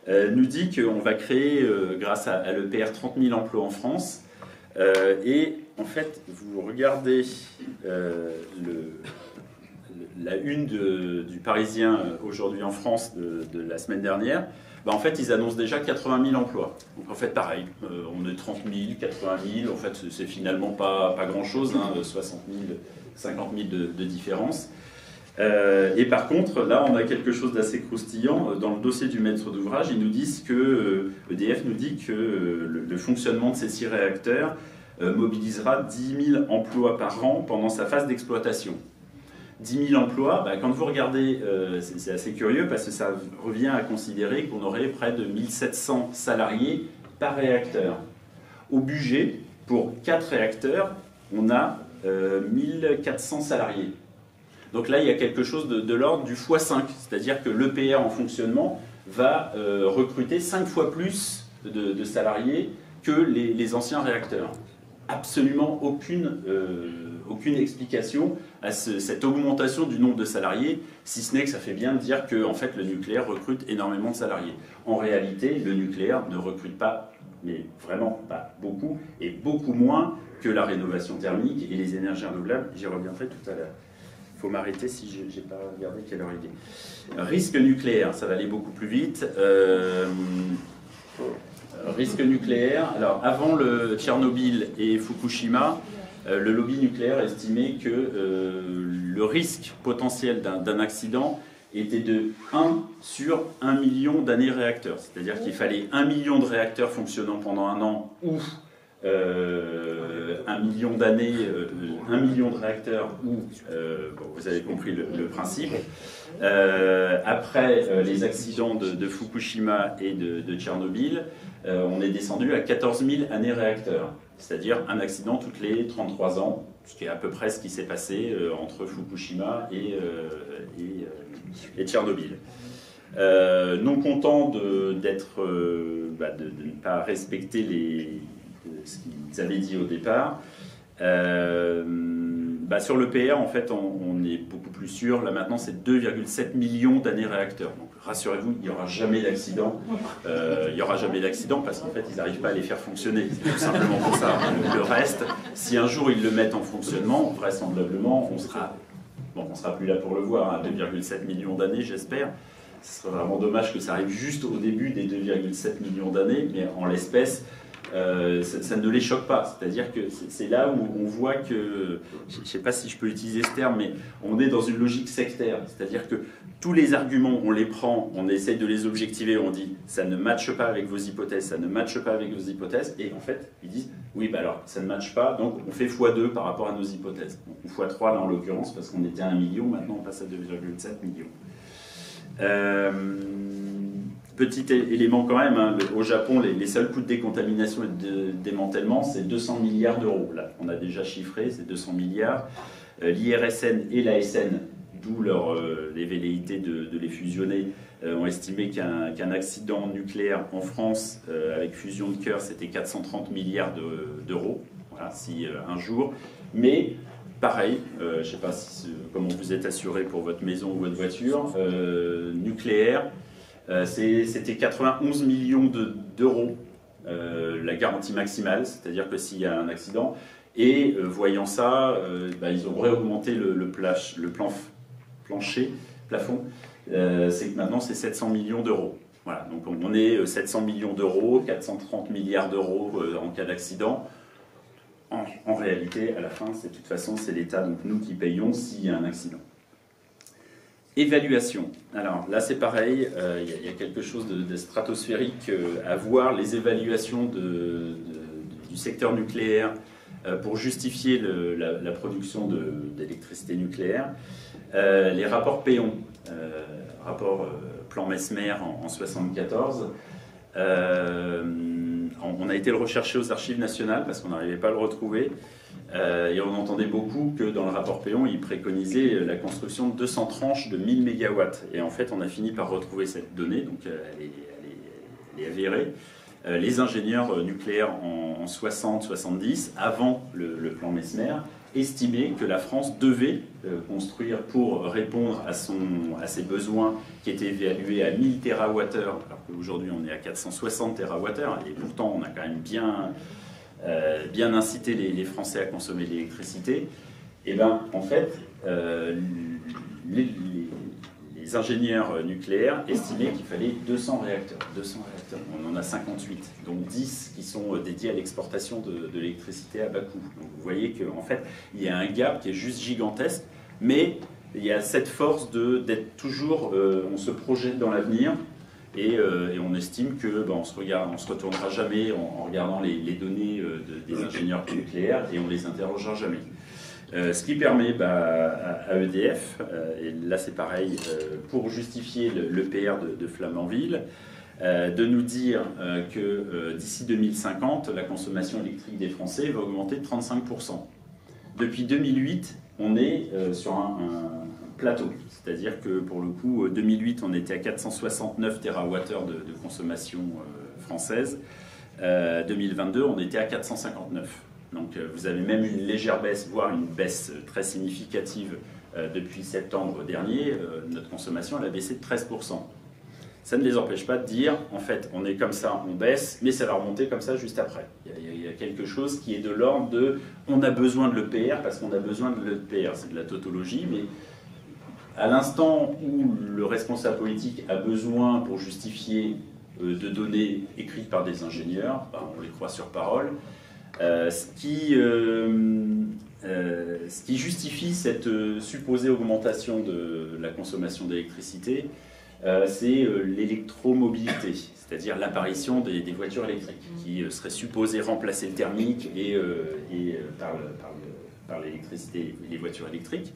nous dit qu'on va créer, grâce à l'EPR, 30 000 emplois en France. Et en fait, vous regardez la une du Parisien aujourd'hui en France de la semaine dernière, en fait, ils annoncent déjà 80 000 emplois. Donc en fait, pareil, on est 30 000, 80 000, en fait, c'est finalement pas grand-chose, 60 000, 50 000 de différence. Et par contre, là, on a quelque chose d'assez croustillant. Dans le dossier du maître d'ouvrage, ils nous disent que EDF nous dit que le fonctionnement de ces 6 réacteurs mobilisera 10 000 emplois par an pendant sa phase d'exploitation. 10 000 emplois, quand vous regardez, c'est assez curieux parce que ça revient à considérer qu'on aurait près de 1700 salariés par réacteur. Au budget, pour 4 réacteurs, on a 1400 salariés. Donc là, il y a quelque chose de l'ordre du x5, c'est-à-dire que l'EPR en fonctionnement va recruter 5 fois plus de salariés que les anciens réacteurs. Absolument aucune explication à cette augmentation du nombre de salariés, si ce n'est que ça fait bien de dire que en fait, le nucléaire recrute énormément de salariés. En réalité, le nucléaire ne recrute pas, mais vraiment pas beaucoup, et beaucoup moins que la rénovation thermique et les énergies renouvelables. J'y reviendrai tout à l'heure. Il faut m'arrêter si je n'ai pas regardé quelle heure il est. Risque nucléaire, ça va aller beaucoup plus vite. Risque nucléaire, alors avant le Tchernobyl et Fukushima, le lobby nucléaire estimait que le risque potentiel d'un accident était de 1 sur 1 million d'années réacteurs. C'est-à-dire qu'il fallait 1 million de réacteurs fonctionnant pendant un an ou 1 million d'années, 1 million de réacteurs ou, vous avez compris le principe. Après les accidents de Fukushima et de Tchernobyl, on est descendu à 14 000 années réacteurs, c'est-à-dire un accident toutes les 33 ans, ce qui est à peu près ce qui s'est passé entre Fukushima et Tchernobyl. Non content de ne pas respecter ce qu'ils avaient dit au départ, sur l'EPR, en fait, on est beaucoup plus sûr. Là, maintenant, c'est 2,7 millions d'années réacteurs. Donc, rassurez-vous, il n'y aura jamais d'accident. Il n'y aura jamais d'accident parce qu'en fait, ils n'arrivent pas à les faire fonctionner. C'est tout simplement pour ça. Le reste, si un jour ils le mettent en fonctionnement, vraisemblablement, on sera plus là pour le voir. 2,7 millions d'années, j'espère. Ce serait vraiment dommage que ça arrive juste au début des 2,7 millions d'années, mais en l'espèce, ça ne les choque pas. C'est-à-dire que c'est là où on voit que, je ne sais pas si je peux utiliser ce terme, mais on est dans une logique sectaire. C'est-à-dire que tous les arguments, on les prend, on essaye de les objectiver, on dit ça ne matche pas avec vos hypothèses, ça ne matche pas avec vos hypothèses, et en fait, ils disent oui, alors ça ne matche pas, donc on fait x2 par rapport à nos hypothèses. Donc, x3 là en l'occurrence, parce qu'on était à 1 million, maintenant on passe à 2,7 millions. Petit élément quand même, au Japon, les seuls coûts de décontamination et de démantèlement, c'est 200 milliards d'euros. Là, on a déjà chiffré, c'est 200 milliards. L'IRSN et l'ASN d'où les velléités de les fusionner, ont estimé qu'un accident nucléaire en France, avec fusion de cœur, c'était 430 milliards d'euros, voilà, si un jour. Mais, pareil, je ne sais pas comment vous êtes assuré pour votre maison ou votre voiture, nucléaire, c'était 91 millions d'euros, la garantie maximale, c'est-à-dire que s'il y a un accident, et voyant ça, ils ont réaugmenté le plafond, c'est que maintenant c'est 700 millions d'euros. Voilà, donc on est 700 millions d'euros, 430 milliards d'euros en cas d'accident. En réalité, à la fin, de toute façon, c'est l'État, donc nous qui payons s'il y a un accident. Évaluation. Alors là, c'est pareil, il y a quelque chose de stratosphérique à voir. Les évaluations du secteur nucléaire pour justifier la production d'électricité nucléaire. Les rapports Péon, rapport plan Messmer en 1974, on a été le rechercher aux archives nationales parce qu'on n'arrivait pas à le retrouver. Et on entendait beaucoup que dans le rapport Péon, il préconisait la construction de 200 tranches de 1000 MW. Et en fait, on a fini par retrouver cette donnée, donc elle est avérée. Les ingénieurs nucléaires en 60-70, avant le plan Messmer, estimaient que la France devait construire pour répondre à ses besoins qui étaient évalués à 1000 TWh, alors qu'aujourd'hui on est à 460 TWh, et pourtant on a quand même bien incité les Français à consommer de l'électricité. Et bien en fait, les ingénieurs nucléaires estimaient qu'il fallait 200 réacteurs. On en a 58, dont 10 qui sont dédiés à l'exportation de l'électricité à bas coût. Donc vous voyez qu'en fait, il y a un gap qui est juste gigantesque, mais il y a cette force d'être toujours, on se projette dans l'avenir, et on estime que on se retournera jamais en regardant les données des ingénieurs nucléaires, et on les interrogera jamais. Ce qui permet à EDF, et là c'est pareil, pour justifier l'EPR de Flamanville, de nous dire que d'ici 2050, la consommation électrique des Français va augmenter de 35%. Depuis 2008, on est sur un plateau, c'est-à-dire que pour le coup, 2008, on était à 469 TWh de consommation française, 2022, on était à 459. Donc vous avez même une légère baisse, voire une baisse très significative depuis septembre dernier. Notre consommation elle a baissé de 13%. Ça ne les empêche pas de dire, en fait, on est comme ça, on baisse, mais ça va remonter comme ça juste après. Il y a quelque chose qui est de l'ordre de on a besoin de l'EPR parce qu'on a besoin de l'EPR. C'est de la tautologie, mais à l'instant où le responsable politique a besoin pour justifier de données écrites par des ingénieurs, on les croit sur parole. Ce qui justifie cette supposée augmentation de la consommation d'électricité, c'est l'électromobilité, c'est-à-dire l'apparition des voitures électriques, qui seraient supposées remplacer le thermique par l'électricité et les voitures électriques.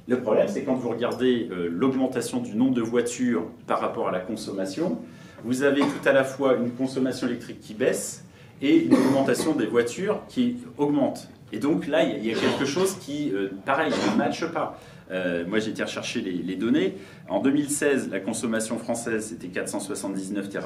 Le problème, c'est quand vous regardez l'augmentation du nombre de voitures par rapport à la consommation, vous avez tout à la fois une consommation électrique qui baisse, et une augmentation des voitures qui augmente. Et donc là, il y a quelque chose qui, pareil, ne matche pas. Moi, j'ai été rechercher les données. En 2016, la consommation française, c'était 479 TWh.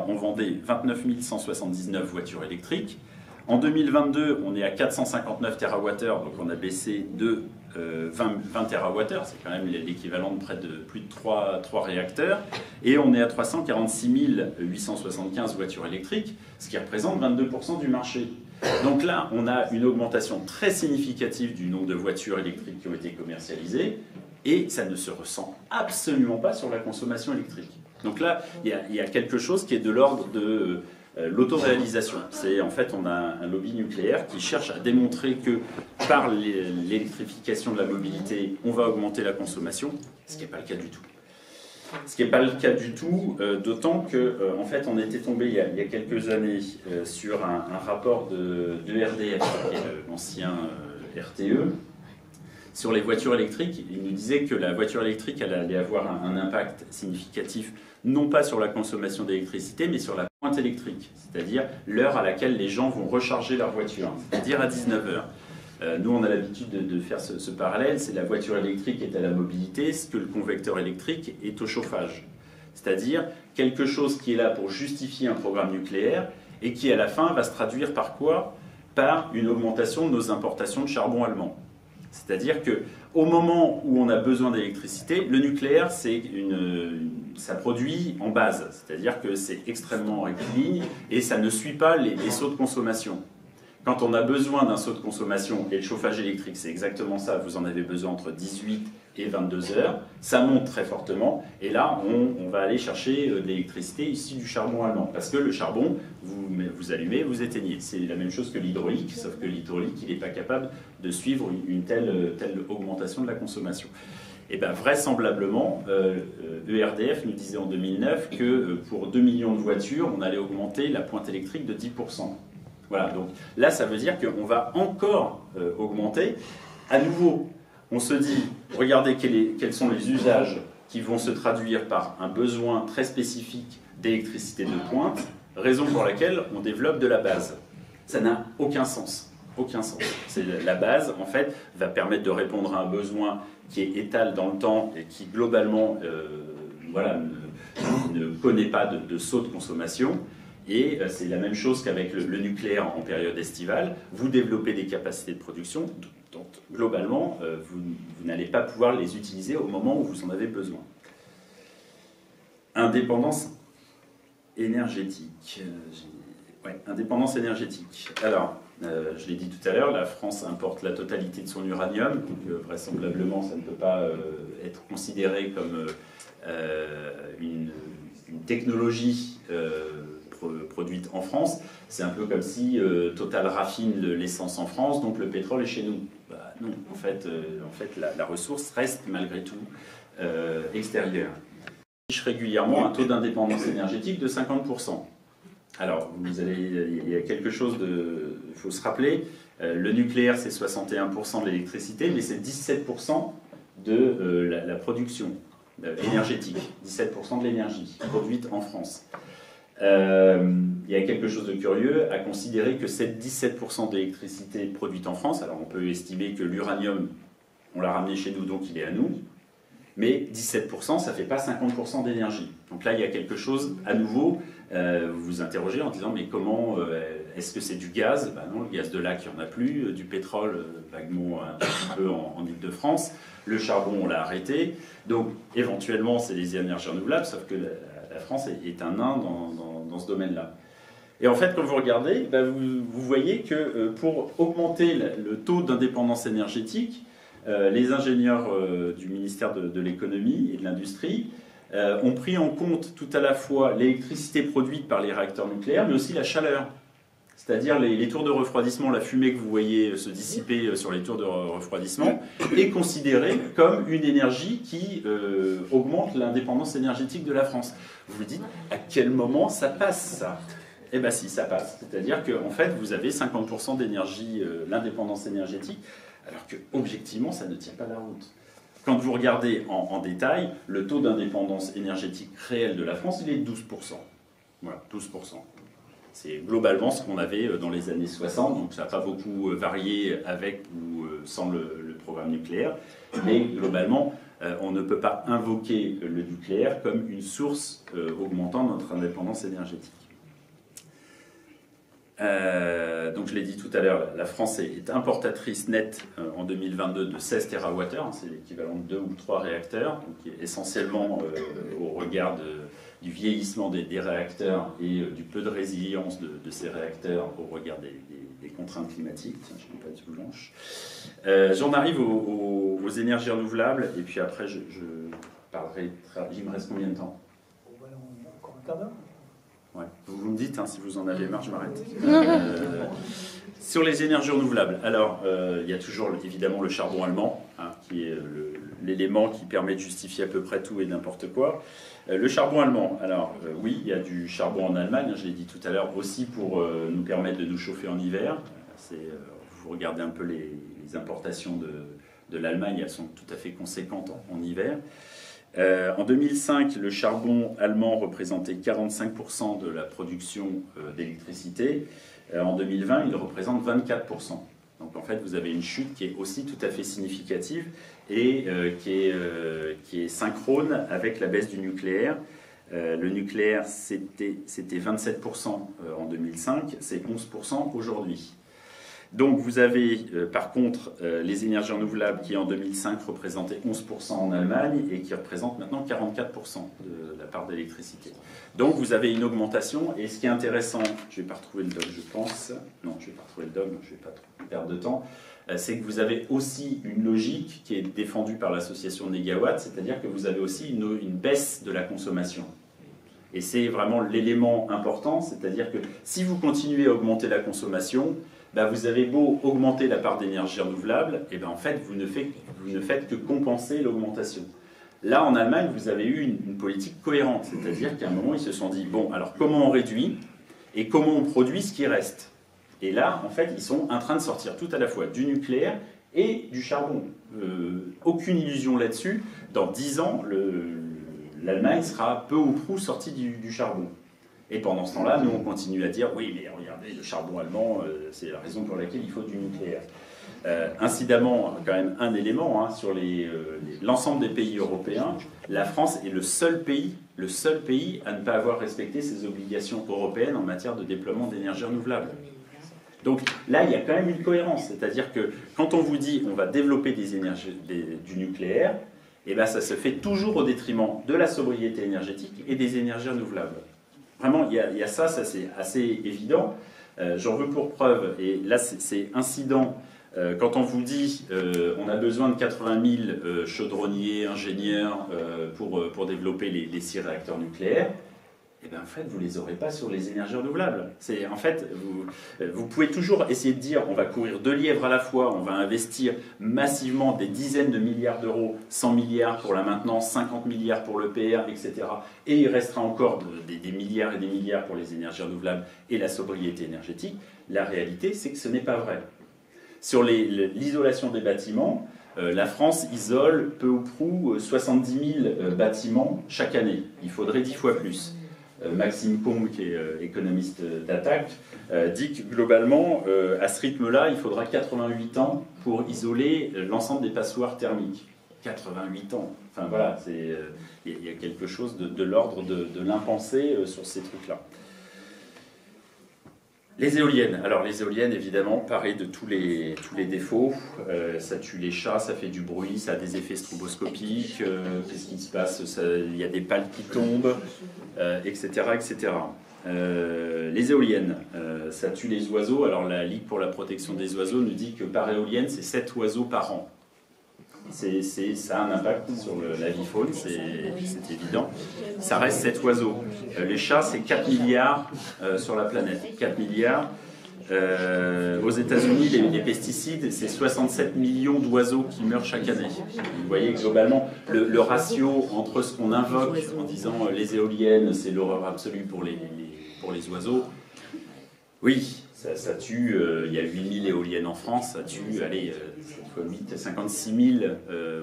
On vendait 29 179 voitures électriques. En 2022, on est à 459 TWh, donc on a baissé de 20 TWh, c'est quand même l'équivalent de plus de 3 réacteurs, et on est à 346 875 voitures électriques, ce qui représente 22% du marché. Donc là, on a une augmentation très significative du nombre de voitures électriques qui ont été commercialisées, et ça ne se ressent absolument pas sur la consommation électrique. Donc là, il y a quelque chose qui est de l'ordre de l'autoréalisation. C'est en fait, on a un lobby nucléaire qui cherche à démontrer que par l'électrification de la mobilité, on va augmenter la consommation, ce qui n'est pas le cas du tout. Ce qui n'est pas le cas du tout, d'autant que en fait, on était tombé il y a quelques années sur un rapport de RDF, qui est l'ancien RTE, sur les voitures électriques. Il nous disait que la voiture électrique elle allait avoir un impact significatif, non pas sur la consommation d'électricité, mais sur la pointe électrique, c'est-à-dire l'heure à laquelle les gens vont recharger leur voiture, c'est-à-dire à 19h. Nous, on a l'habitude de faire ce parallèle, c'est la voiture électrique est à la mobilité, ce que le convecteur électrique est au chauffage. C'est-à-dire quelque chose qui est là pour justifier un programme nucléaire et qui, à la fin, va se traduire par quoi? Par une augmentation de nos importations de charbon allemand. C'est-à-dire qu'au moment où on a besoin d'électricité, le nucléaire, ça produit en base. C'est-à-dire que c'est extrêmement rectiligne et ça ne suit pas les sauts de consommation. Quand on a besoin d'un saut de consommation, et le chauffage électrique, c'est exactement ça, vous en avez besoin entre 18 et 22 heures, ça monte très fortement, et là, on va aller chercher de l'électricité issue du charbon allemand. Parce que le charbon, vous allumez, vous éteignez. C'est la même chose que l'hydraulique, sauf que l'hydraulique, il n'est pas capable de suivre une telle augmentation de la consommation. Et bien, vraisemblablement, ERDF nous disait en 2009 que pour 2 millions de voitures, on allait augmenter la pointe électrique de 10%. Voilà, donc là, ça veut dire qu'on va encore augmenter. À nouveau, on se dit, regardez quels sont les usages qui vont se traduire par un besoin très spécifique d'électricité de pointe, raison pour laquelle on développe de la base. Ça n'a aucun sens. Aucun sens. La base, en fait, va permettre de répondre à un besoin qui est étal dans le temps et qui, globalement, ne connaît pas de saut de consommation. Et c'est la même chose qu'avec le nucléaire en période estivale. Vous développez des capacités de production, donc globalement, vous n'allez pas pouvoir les utiliser au moment où vous en avez besoin. Indépendance énergétique. Indépendance énergétique. Alors, je l'ai dit tout à l'heure, la France importe la totalité de son uranium, donc vraisemblablement, ça ne peut pas être considéré comme une technologie produite en France. C'est un peu comme si Total raffine l'essence en France, donc le pétrole est chez nous. Bah, non, en fait la ressource reste malgré tout extérieure. On affiche régulièrement un taux d'indépendance énergétique de 50%. Alors, il y a quelque chose il faut se rappeler, le nucléaire c'est 61% de l'électricité, mais c'est 17% de la production énergétique, 17% de l'énergie produite en France. Il y a quelque chose de curieux à considérer que cette 17% d'électricité produite en France, alors on peut estimer que l'uranium, on l'a ramené chez nous, donc il est à nous, mais 17%, ça ne fait pas 50% d'énergie. Donc là, il y a quelque chose, à nouveau, vous vous interrogez en disant, mais comment, est-ce que c'est du gaz? Ben non, le gaz de lac, il n'y en a plus, du pétrole, vaguement un petit peu en Île-de-France, le charbon, on l'a arrêté, donc éventuellement, c'est des énergies renouvelables, sauf que la France est un nain dans ce domaine-là. Et en fait, quand vous regardez, ben vous voyez que pour augmenter le taux d'indépendance énergétique, les ingénieurs du ministère de l'économie et de l'industrie ont pris en compte tout à la fois l'électricité produite par les réacteurs nucléaires, mais aussi la chaleur. C'est-à-dire les tours de refroidissement, la fumée que vous voyez se dissiper sur les tours de refroidissement, est considérée comme une énergie qui augmente l'indépendance énergétique de la France. Vous vous dites, à quel moment ça passe, ça? Eh bien si, ça passe. C'est-à-dire qu'en fait, vous avez 50% d'énergie, l'indépendance énergétique, alors que objectivement, ça ne tient pas la route. Quand vous regardez en détail, le taux d'indépendance énergétique réel de la France, il est de 12%. Voilà, 12%. C'est globalement ce qu'on avait dans les années 60, donc ça n'a pas beaucoup varié avec ou sans le programme nucléaire, mais globalement, on ne peut pas invoquer le nucléaire comme une source augmentant notre indépendance énergétique. Donc je l'ai dit tout à l'heure, la France est importatrice nette en 2022 de 16 TWh, c'est l'équivalent de 2 ou 3 réacteurs, donc essentiellement au regard du vieillissement des réacteurs et du peu de résilience de ces réacteurs au regard des contraintes climatiques. Tiens, je n'ai pas de blanche. J'en arrive aux énergies renouvelables, et puis après je parlerai. Il me reste combien de temps? Encore un quart d'heure. Ouais. Vous me dites, hein, si vous en avez marre, je m'arrête. Sur les énergies renouvelables, alors il y a toujours évidemment le charbon allemand, hein, qui est l'élément qui permet de justifier à peu près tout et n'importe quoi. Le charbon allemand, alors oui, il y a du charbon en Allemagne, je l'ai dit tout à l'heure, aussi pour nous permettre de nous chauffer en hiver. Vous regardez un peu les importations de l'Allemagne, elles sont tout à fait conséquentes en hiver. En 2005, le charbon allemand représentait 45% de la production d'électricité. En 2020, il représente 24%. Donc en fait, fait, vous avez une chute qui est aussi tout à fait significative et qui est synchrone avec la baisse du nucléaire. Le nucléaire, c'était 27% en 2005, c'est 11% aujourd'hui. Donc vous avez par contre les énergies renouvelables qui en 2005 représentaient 11% en Allemagne et qui représentent maintenant 44% de la part d'électricité. Donc vous avez une augmentation et ce qui est intéressant, je ne vais pas retrouver le doc je pense, non je ne vais pas retrouver le doc, je ne vais pas perdre de temps, c'est que vous avez aussi une logique qui est défendue par l'association Négawatt, c'est-à-dire que vous avez aussi une baisse de la consommation. Et c'est vraiment l'élément important, c'est-à-dire que si vous continuez à augmenter la consommation, ben vous avez beau augmenter la part d'énergie renouvelable, et ben en fait vous ne faites que compenser l'augmentation. Là en Allemagne vous avez eu une politique cohérente, c'est-à-dire qu'à un moment ils se sont dit bon alors comment on réduit et comment on produit ce qui reste. Et là en fait ils sont en train de sortir tout à la fois du nucléaire et du charbon. Aucune illusion là-dessus, dans 10 ans l'Allemagne sera peu ou prou sortie du charbon. Et pendant ce temps-là, nous, on continue à dire « oui, mais regardez, le charbon allemand, c'est la raison pour laquelle il faut du nucléaire ». Incidemment, quand même un élément, sur l'ensemble des pays européens, la France est le seul pays à ne pas avoir respecté ses obligations européennes en matière de déploiement d'énergie renouvelable. Donc là, il y a quand même une cohérence, c'est-à-dire que quand on vous dit on va développer du nucléaire, eh ben, ça se fait toujours au détriment de la sobriété énergétique et des énergies renouvelables. Vraiment, il y a ça c'est assez évident. J'en veux pour preuve, et là c'est incident, quand on vous dit on a besoin de 80 000 chaudronniers, ingénieurs pour développer les 6 réacteurs nucléaires, et bien en fait vous ne les aurez pas sur les énergies renouvelables. En fait, vous pouvez toujours essayer de dire on va courir 2 lièvres à la fois, on va investir massivement des dizaines de milliards d'euros, 100 milliards pour la maintenance, 50 milliards pour le PR, etc. Et il restera encore des milliards et des milliards pour les énergies renouvelables et la sobriété énergétique. La réalité, c'est que ce n'est pas vrai. Sur l'isolation des bâtiments, la France isole peu ou prou 70 000 bâtiments chaque année. Il faudrait 10 fois plus. Maxime Combe, qui est économiste d'Attac, dit que globalement, à ce rythme-là, il faudra 88 ans pour isoler l'ensemble des passoires thermiques. 88 ans. Enfin voilà, il y a quelque chose de l'ordre de l'impensé sur ces trucs-là. Les éoliennes. Alors les éoliennes, évidemment, pareil de tous les défauts. Ça tue les chats, ça fait du bruit, ça a des effets stroboscopiques. Qu'est-ce qui se passe? Il y a des pales qui tombent, etc. etc. Les éoliennes, ça tue les oiseaux. Alors la Ligue pour la protection des oiseaux nous dit que par éolienne, c'est 7 oiseaux par an. Ça a un impact sur l'avifaune, c'est évident. Ça reste 7 oiseaux. Les chats, c'est 4 milliards sur la planète. 4 milliards. Aux États-Unis, les pesticides, c'est 67 millions d'oiseaux qui meurent chaque année. Vous voyez globalement le ratio entre ce qu'on invoque en disant les éoliennes, c'est l'horreur absolue pour les oiseaux. Oui, ça tue, il y a 8000 éoliennes en France, ça tue, allez, 56 000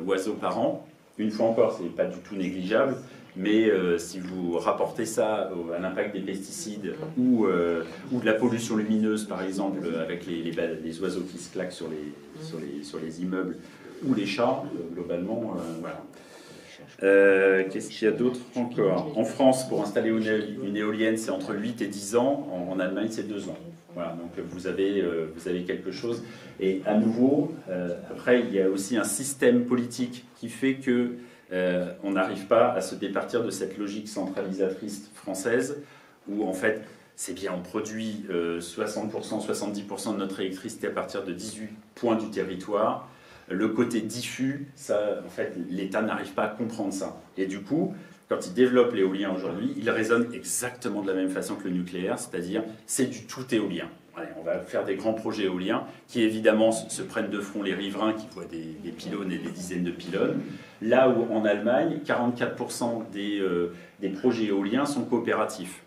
oiseaux par an. Une fois encore, ce n'est pas du tout négligeable, mais si vous rapportez ça à l'impact des pesticides ou de la pollution lumineuse, par exemple, avec les oiseaux qui se claquent sur les immeubles ou les chats, globalement, voilà. Qu'est-ce qu'il y a d'autre encore? En France, pour installer une éolienne, c'est entre 8 et 10 ans. En Allemagne, c'est 2 ans. Voilà, donc vous avez quelque chose. Et à nouveau, après, il y a aussi un système politique qui fait que on n'arrive pas à se départir de cette logique centralisatrice française où, en fait, c'est bien, on produit 60%, 70% de notre électricité à partir de 18 points du territoire. Le côté diffus, ça, en fait, l'État n'arrive pas à comprendre ça. Et du coup, quand il développe l'éolien aujourd'hui, il résonne exactement de la même façon que le nucléaire, c'est-à-dire c'est du tout éolien. Allez, on va faire des grands projets éoliens qui évidemment se prennent de front les riverains qui voient des pylônes et des dizaines de pylônes. Là où en Allemagne, 44% des projets éoliens sont coopératifs.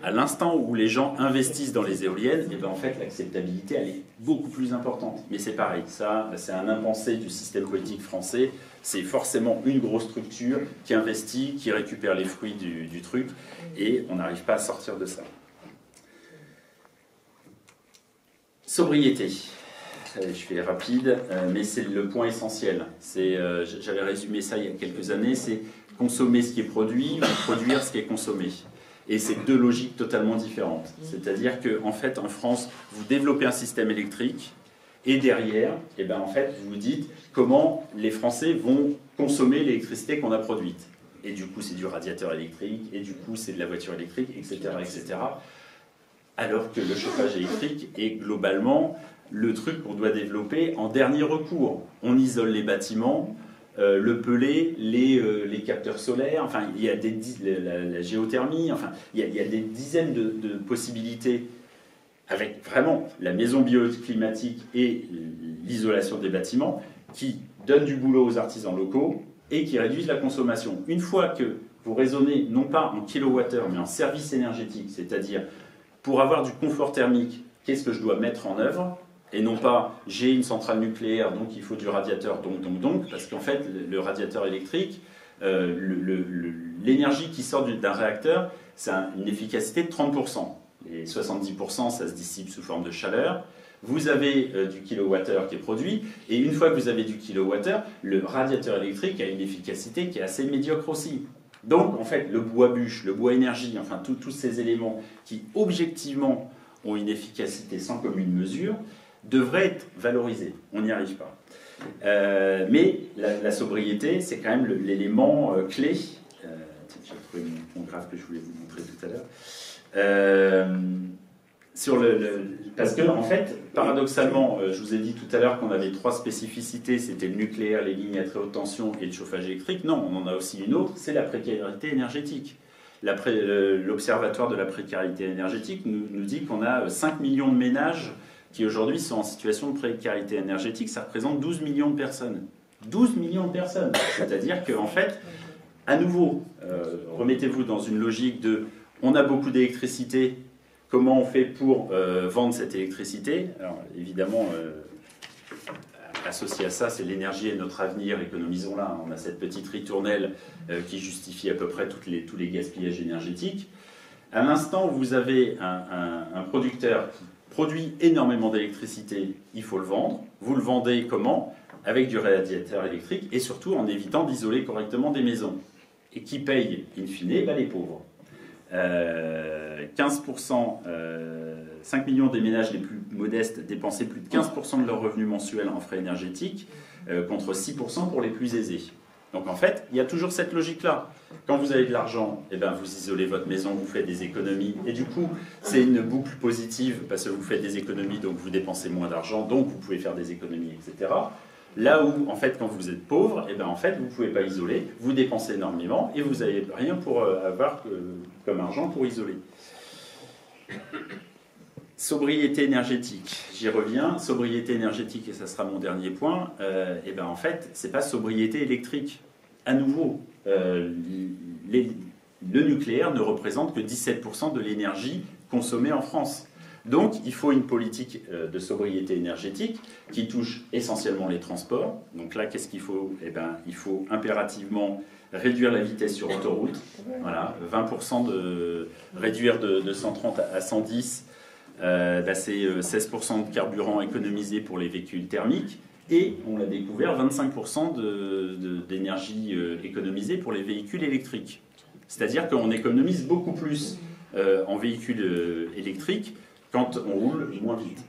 À l'instant où les gens investissent dans les éoliennes, et ben en fait l'acceptabilité elle est beaucoup plus importante. Mais c'est pareil, ça c'est un impensé du système politique français. C'est forcément une grosse structure qui investit, qui récupère les fruits du truc, et on n'arrive pas à sortir de ça. Sobriété. je fais rapide, mais c'est le point essentiel. J'avais résumé ça il y a quelques années, c'est consommer ce qui est produit ou produire ce qui est consommé. Et c'est deux logiques totalement différentes. C'est-à-dire qu'en fait, en France, vous développez un système électrique et derrière, eh ben, en fait, vous vous dites comment les Français vont consommer l'électricité qu'on a produite. Et du coup, c'est du radiateur électrique, et du coup, c'est de la voiture électrique, etc., etc. Alors que le chauffage électrique est globalement le truc qu'on doit développer en dernier recours. On isole les bâtiments, le pelé, les capteurs solaires, enfin, il y a la géothermie, enfin, il y a des dizaines de possibilités avec vraiment la maison bioclimatique et l'isolation des bâtiments qui donnent du boulot aux artisans locaux et qui réduisent la consommation. Une fois que vous raisonnez non pas en kilowattheure mais en service énergétique, c'est-à-dire pour avoir du confort thermique, qu'est-ce que je dois mettre en œuvre? Et non pas, j'ai une centrale nucléaire, donc il faut du radiateur, donc, parce qu'en fait, le radiateur électrique, l'énergie qui sort d'un réacteur, c'est une efficacité de 30%. Les 70%, ça se dissipe sous forme de chaleur. Vous avez du kilowattheure qui est produit, et une fois que vous avez du kilowattheure, le radiateur électrique a une efficacité qui est assez médiocre aussi. Donc, en fait, le bois bûche, le bois énergie, enfin, tous ces éléments qui, objectivement, ont une efficacité sans commune mesure, devraient être valorisés. On n'y arrive pas. Mais la sobriété, c'est quand même l'élément clé. J'ai trouvé mon graphe que je voulais vous montrer tout à l'heure. Parce que, en fait, paradoxalement, je vous ai dit tout à l'heure qu'on avait 3 spécificités, c'était le nucléaire, les lignes à très haute tension et le chauffage électrique. Non, on en a aussi une autre, c'est la précarité énergétique. L'Observatoire de la précarité énergétique nous dit qu'on a 5 millions de ménages qui aujourd'hui sont en situation de précarité énergétique. Ça représente 12 millions de personnes. 12 millions de personnes. C'est-à-dire qu'en fait, à nouveau, remettez-vous dans une logique de on a beaucoup d'électricité, comment on fait pour vendre cette électricité? Alors évidemment, associé à ça, c'est l'énergie et notre avenir, économisons-la. On a cette petite ritournelle qui justifie à peu près tous les gaspillages énergétiques. À l'instant où vous avez un producteur qui produit énormément d'électricité, il faut le vendre. Vous le vendez comment? Avec du radiateur électrique et surtout en évitant d'isoler correctement des maisons. Et qui paye, in fine, les pauvres. 15%, 5 millions des ménages les plus modestes dépensaient plus de 15% de leurs revenus mensuels en frais énergétiques, contre 6% pour les plus aisés. Donc en fait, il y a toujours cette logique-là. Quand vous avez de l'argent, eh ben, vous isolez votre maison, vous faites des économies, et du coup, c'est une boucle positive, parce que vous faites des économies, donc vous dépensez moins d'argent, donc vous pouvez faire des économies, etc. Là où, en fait, quand vous êtes pauvre, eh ben, en fait, vous ne pouvez pas isoler, vous dépensez énormément, et vous n'avez rien pour avoir comme argent pour isoler. Sobriété énergétique, j'y reviens. Sobriété énergétique, et ça sera mon dernier point, et ben en fait, ce n'est pas sobriété électrique. À nouveau, le nucléaire ne représente que 17% de l'énergie consommée en France. Donc, il faut une politique de sobriété énergétique qui touche essentiellement les transports. Donc là, qu'est-ce qu'il faut? Eh ben, il faut impérativement réduire la vitesse sur autoroute. Voilà, 20% réduire de 130 à 110. C'est 16% de carburant économisé pour les véhicules thermiques et, on l'a découvert, 25% d'énergie économisée pour les véhicules électriques. C'est-à-dire qu'on économise beaucoup plus en véhicules électriques quand on roule moins vite.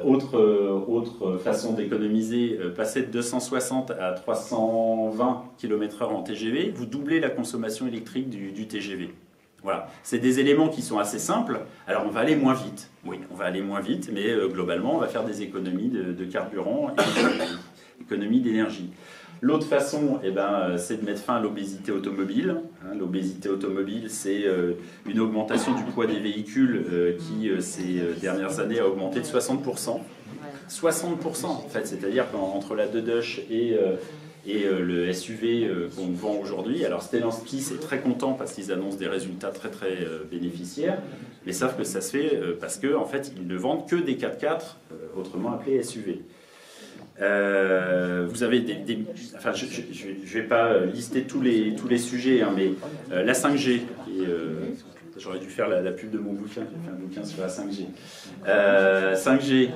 Autre façon d'économiser, passer de 260 à 320 km/h en TGV, vous doublez la consommation électrique du TGV. Voilà, c'est des éléments qui sont assez simples. Alors on va aller moins vite, oui, on va aller moins vite, mais globalement on va faire des économies de carburant et économies d'énergie. L'autre façon, eh ben, c'est de mettre fin à l'obésité automobile. L'obésité automobile, c'est une augmentation du poids des véhicules qui, ces dernières années, a augmenté de 60%. 60%, en fait, c'est-à-dire qu'entre la Dedush et le SUV qu'on vend aujourd'hui. Alors Stellantis est très content parce qu'ils annoncent des résultats très très bénéficiaires, mais savent que ça se fait parce qu'en fait ils ne vendent que des 4x4, autrement appelés SUV. Vous avez enfin, je ne vais pas lister tous les sujets, hein, mais la 5G, j'aurais dû faire la pub de mon bouquin, j'ai fait un bouquin sur la 5G. 5G,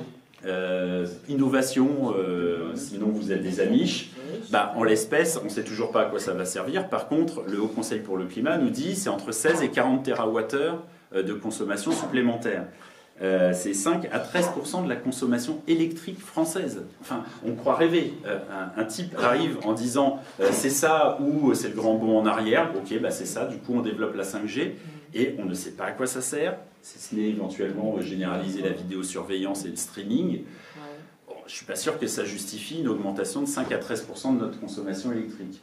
Innovation, sinon vous êtes des amiches. Bah, en l'espèce, on ne sait toujours pas à quoi ça va servir. Par contre, le Haut Conseil pour le climat nous dit que c'est entre 16 et 40 TWh de consommation supplémentaire. C'est 5 à 13% de la consommation électrique française. Enfin, on croit rêver. Un type arrive en disant c'est ça ou c'est le grand bond en arrière. Ok, bah c'est ça. Du coup, on développe la 5G et on ne sait pas à quoi ça sert. Si ce n'est éventuellement généraliser la vidéosurveillance et le streaming. Bon, je ne suis pas sûr que ça justifie une augmentation de 5 à 13% de notre consommation électrique.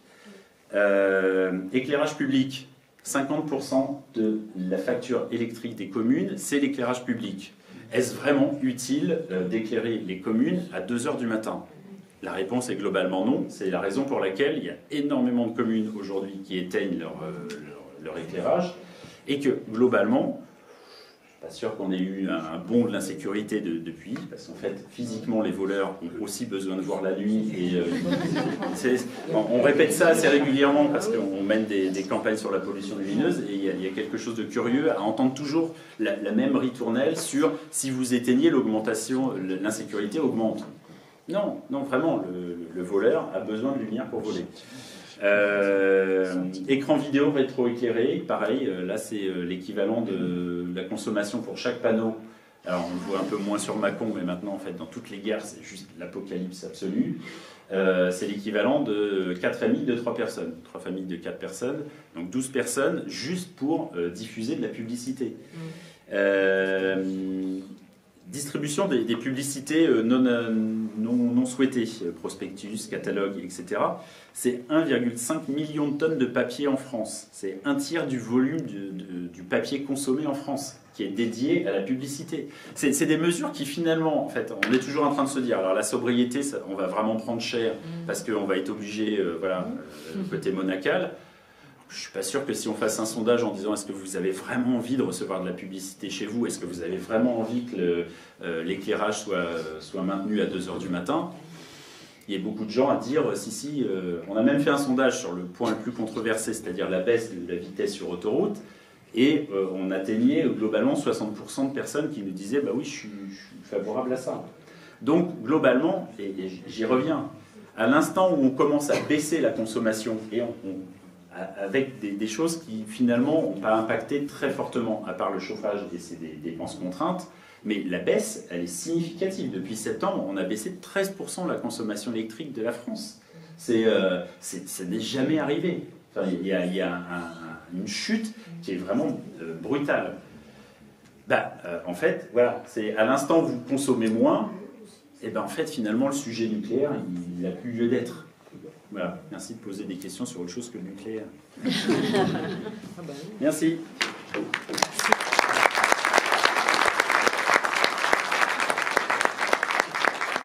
Éclairage public. 50% de la facture électrique des communes, c'est l'éclairage public. Est-ce vraiment utile d'éclairer les communes à 2 h du matin? La réponse est globalement non. C'est la raison pour laquelle il y a énormément de communes aujourd'hui qui éteignent leur éclairage et que globalement, je ne suis pas sûr qu'on ait eu un bond de l'insécurité depuis, parce qu'en fait, physiquement, les voleurs ont aussi besoin de voir la nuit. Et, on répète ça assez régulièrement parce qu'on mène des campagnes sur la pollution lumineuse et il y a quelque chose de curieux à entendre toujours la même ritournelle sur si vous éteignez, l'insécurité augmente. Non, non, vraiment, le voleur a besoin de lumière pour voler. Écran vidéo rétroéclairé, pareil, là c'est l'équivalent de la consommation pour chaque panneau. Alors on le voit un peu moins sur Mâcon, mais maintenant en fait dans toutes les guerres c'est juste l'apocalypse absolue. C'est l'équivalent de 4 familles de 3 personnes, 3 familles de 4 personnes, donc 12 personnes juste pour diffuser de la publicité. Distribution des publicités non souhaitées, prospectus, catalogues, etc. C'est 1,5 million de tonnes de papier en France. C'est un tiers du volume du papier consommé en France qui est dédié à la publicité. C'est des mesures qui finalement, en fait, on est toujours en train de se dire, alors la sobriété, on va vraiment prendre cher parce qu'on va être obligé, côté monacal. Je ne suis pas sûr que si on fasse un sondage en disant est-ce que vous avez vraiment envie de recevoir de la publicité chez vous, est-ce que vous avez vraiment envie que l'éclairage soit maintenu à 2 h du matin, il y a beaucoup de gens à dire si, on a même fait un sondage sur le point le plus controversé, c'est-à-dire la baisse de la vitesse sur autoroute, et on atteignait globalement 60% de personnes qui nous disaient bah oui, je suis favorable à ça. Donc globalement, et j'y reviens, à l'instant où on commence à baisser la consommation et avec des choses qui finalement n'ont pas impacté très fortement, à part le chauffage et ses dépenses contraintes, mais la baisse, elle est significative. Depuis septembre, on a baissé de 13% la consommation électrique de la France. Ça n'est jamais arrivé. Enfin, il y a une chute qui est vraiment brutale. En fait, voilà, c'est à l'instant où vous consommez moins, et ben en fait, finalement, le sujet nucléaire, il n'a plus lieu d'être. Voilà, merci de poser des questions sur autre chose que le nucléaire. Merci.